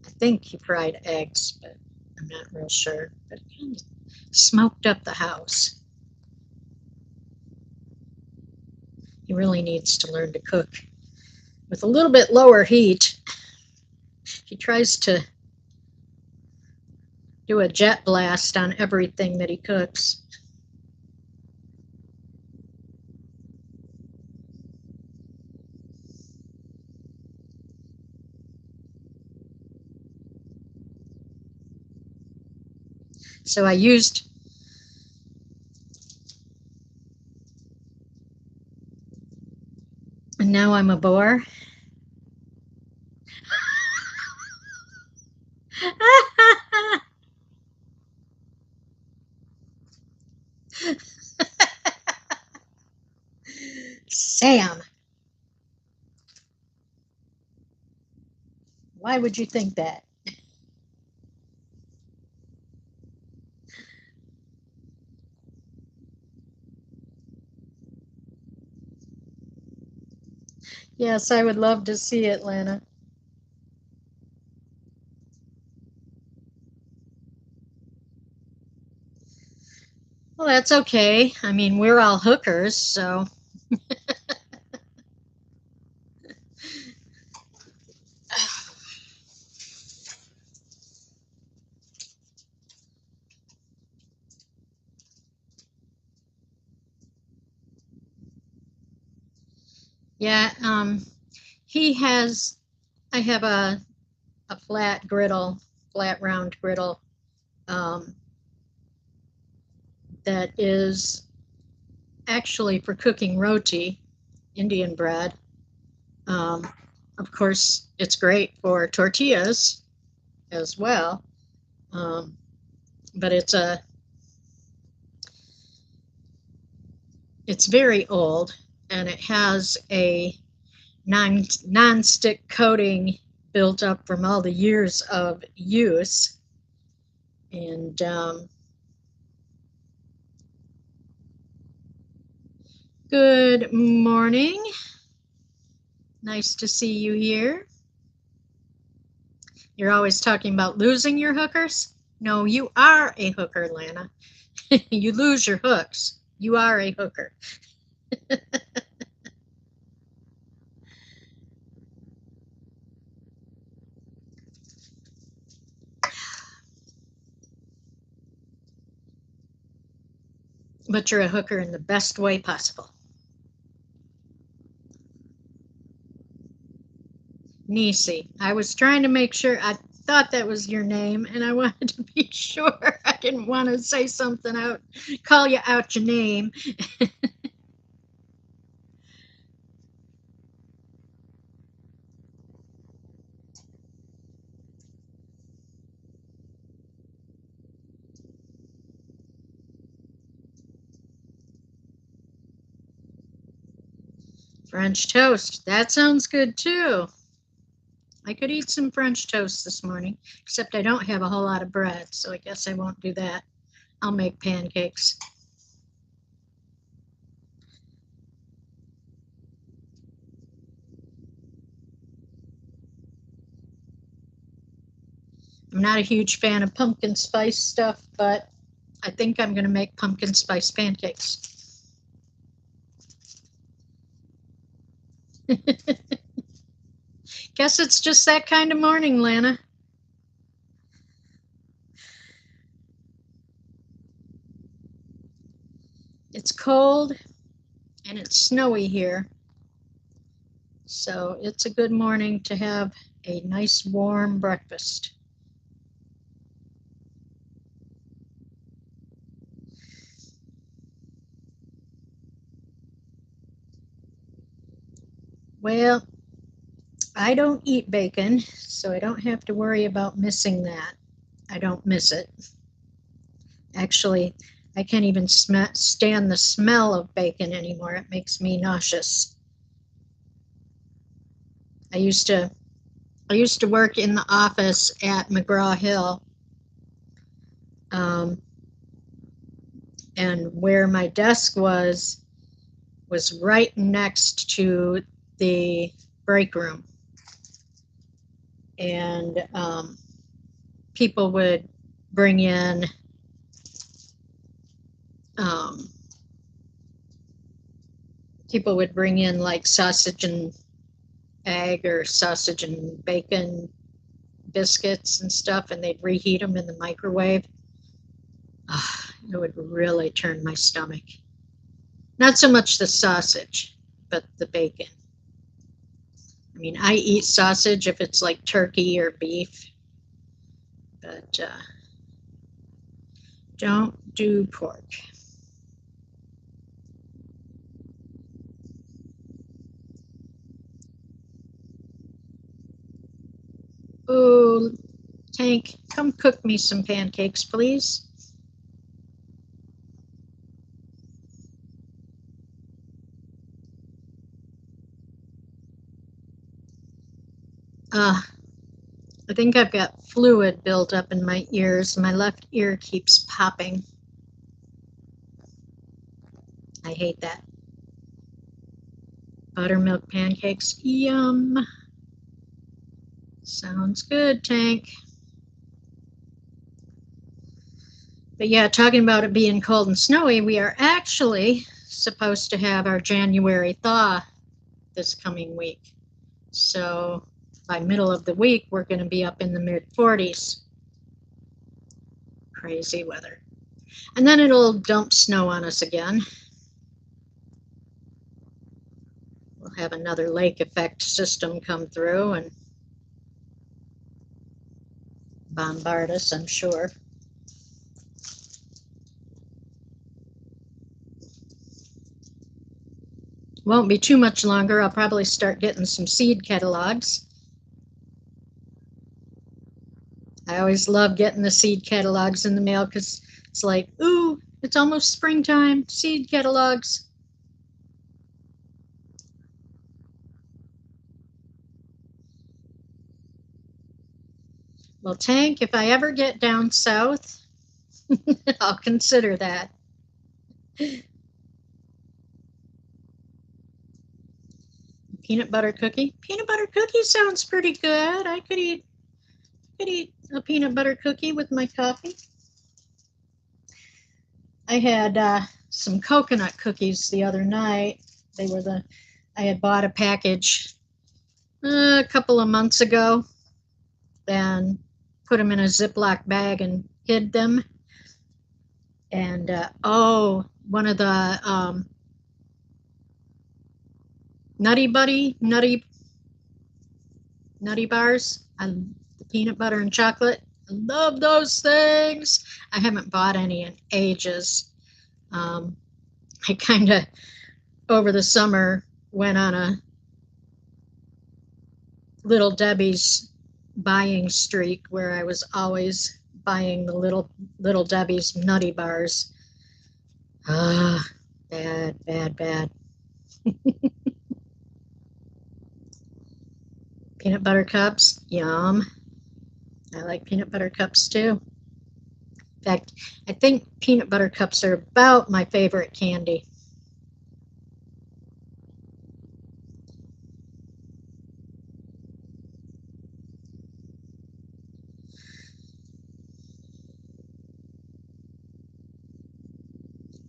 I think he fried eggs, but I'm not real sure. But it kind of smoked up the house. He really needs to learn to cook with a little bit lower heat. He tries to do a jet blast on everything that he cooks. So I used and now I'm a bore. Sam, why would you think that? Yes, I would love to see it, Lana. Well, that's okay. I mean, we're all hookers, so. Yeah, he has, I have a flat griddle, flat round griddle, um, that is actually for cooking roti, Indian bread. Um, of course, it's great for tortillas as well, um, but it's very old, and it has a non-stick coating built up from all the years of use. And good morning. Nice to see you here. You're always talking about losing your hookers. No, you are a hooker, Lana. You lose your hooks. You are a hooker. But you're a hooker in the best way possible. Nisi. I was trying to make sure. I thought that was your name, and I wanted to be sure. I didn't want to say something out, call you out your name. French toast. That sounds good too. I could eat some French toast this morning, except I don't have a whole lot of bread, so I guess I won't do that. I'll make pancakes. I'm not a huge fan of pumpkin spice stuff, but I think I'm going to make pumpkin spice pancakes. Guess it's just that kind of morning, Lana. It's cold and it's snowy here. So it's a good morning to have a nice warm breakfast. Well, I don't eat bacon, so I don't have to worry about missing that. I don't miss it. Actually, I can't even stand the smell of bacon anymore. It makes me nauseous. I used to work in the office at McGraw-Hill, and where my desk was right next to the break room, and people would bring in like sausage and egg or sausage and bacon biscuits and stuff, and they'd reheat them in the microwave. It would really turn my stomach. Not so much the sausage, but the bacon. I mean, I eat sausage if it's like turkey or beef, but don't do pork. Oh, Tank, come cook me some pancakes, please. I think I've got fluid built up in my ears. My left ear keeps popping. I hate that. Buttermilk pancakes, yum. Sounds good, Tank. But yeah, talking about it being cold and snowy, we are actually supposed to have our January thaw this coming week. So by middle of the week, we're going to be up in the mid 40s. Crazy weather. And then it'll dump snow on us again. We'll have another lake effect system come through and bombard us, I'm sure. Won't be too much longer. I'll probably start getting some seed catalogs. I always love getting the seed catalogs in the mail because it's like, ooh, it's almost springtime, seed catalogs. Well, Tank, if I ever get down south, I'll consider that. Peanut butter cookie. Peanut butter cookie sounds pretty good. I could eat a peanut butter cookie with my coffee. I had some coconut cookies the other night. I had bought a package a couple of months ago and put them in a Ziploc bag and hid them. And one of the Nutty bars, the peanut butter and chocolate. I love those things. I haven't bought any in ages. I kind of over the summer went on a Little Debbie's buying streak where I was always buying the Little Debbie's Nutty bars. Bad. Peanut butter cups, yum. I like peanut butter cups too. In fact, I think peanut butter cups are about my favorite candy.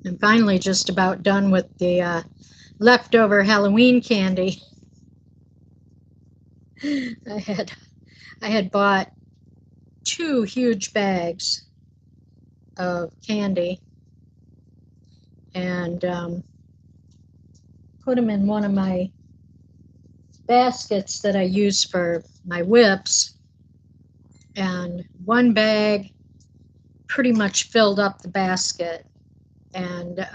I'm finally just about done with the leftover Halloween candy. I had bought 2 huge bags of candy and put them in one of my baskets that I use for my whips, and one bag pretty much filled up the basket. And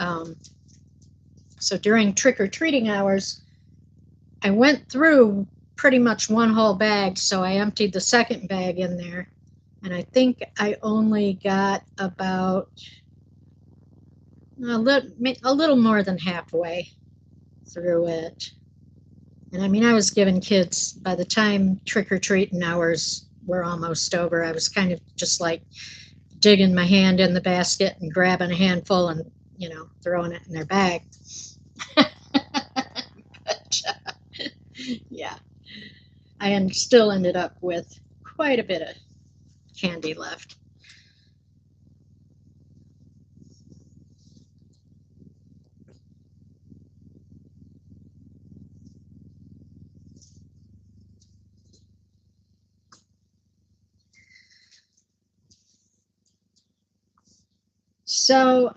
so during trick-or-treating hours, I went through pretty much one whole bag, so I emptied the second bag in there, and I think I only got about a little more than halfway through it. And I mean, I was giving kids, by the time trick-or-treating hours were almost over, I was kind of just like digging my hand in the basket and grabbing a handful and, throwing it in their bag. But, yeah, I still ended up with quite a bit of candy left. So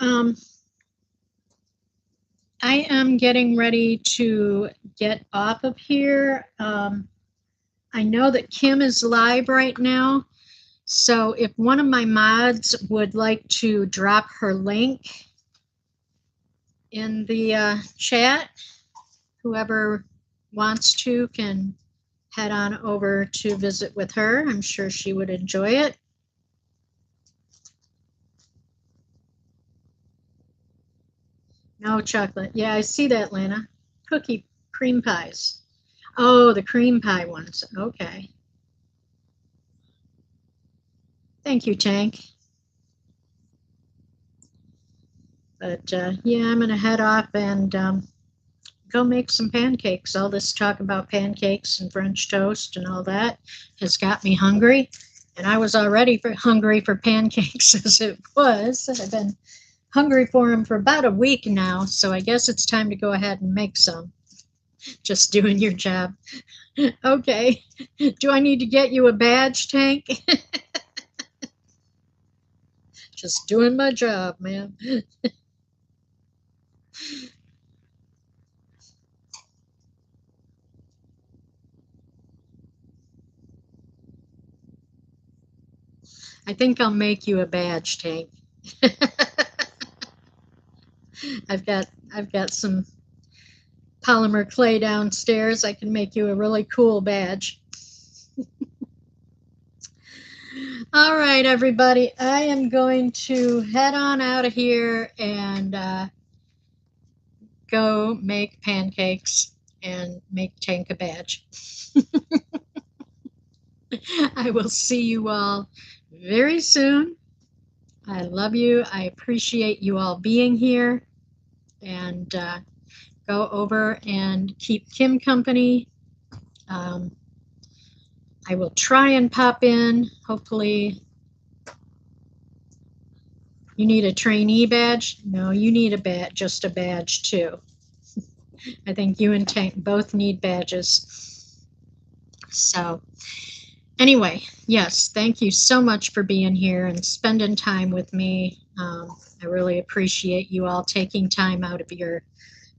I am getting ready to get off of here. I know that Kim is live right now. So if one of my mods would like to drop her link in the chat, whoever wants to can head on over to visit with her. I'm sure she would enjoy it. No chocolate. Yeah, I see that, Lana. Cookie cream pies. Oh, the cream pie ones. Okay. Thank you, Tank. But yeah, I'm going to head off and go make some pancakes. All this talk about pancakes and French toast and all that has got me hungry. And I was already hungry for pancakes as it was. I've been hungry for them for about a week now, so I guess it's time to go ahead and make some. Just doing your job. Okay. Do I need to get you a badge, Tank? Just doing my job, man. I think I'll make you a badge, Tank. I've got some polymer clay downstairs. I can make you a really cool badge. All right, everybody. I am going to head on out of here and go make pancakes and make Tank a badge. I will see you all very soon. I love you. I appreciate you all being here. And go over and keep Kim company. I will try and pop in. Hopefully, you need a trainee badge? No, you need a badge, just a badge too. I think you and Tank both need badges. So anyway, yes, thank you so much for being here and spending time with me. I really appreciate you all taking time out of your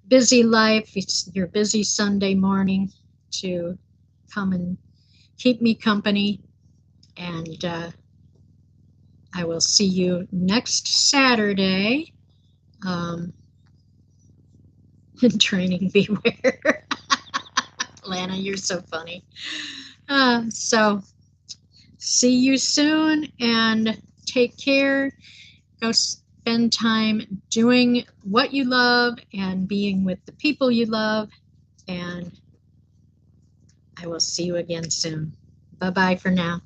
busy life, your busy Sunday morning to come and keep me company. And I will see you next Saturday. In training, beware. Lana, you're so funny. So see you soon and take care. Go spend time doing what you love and being with the people you love. And I will see you again soon. Bye-bye for now.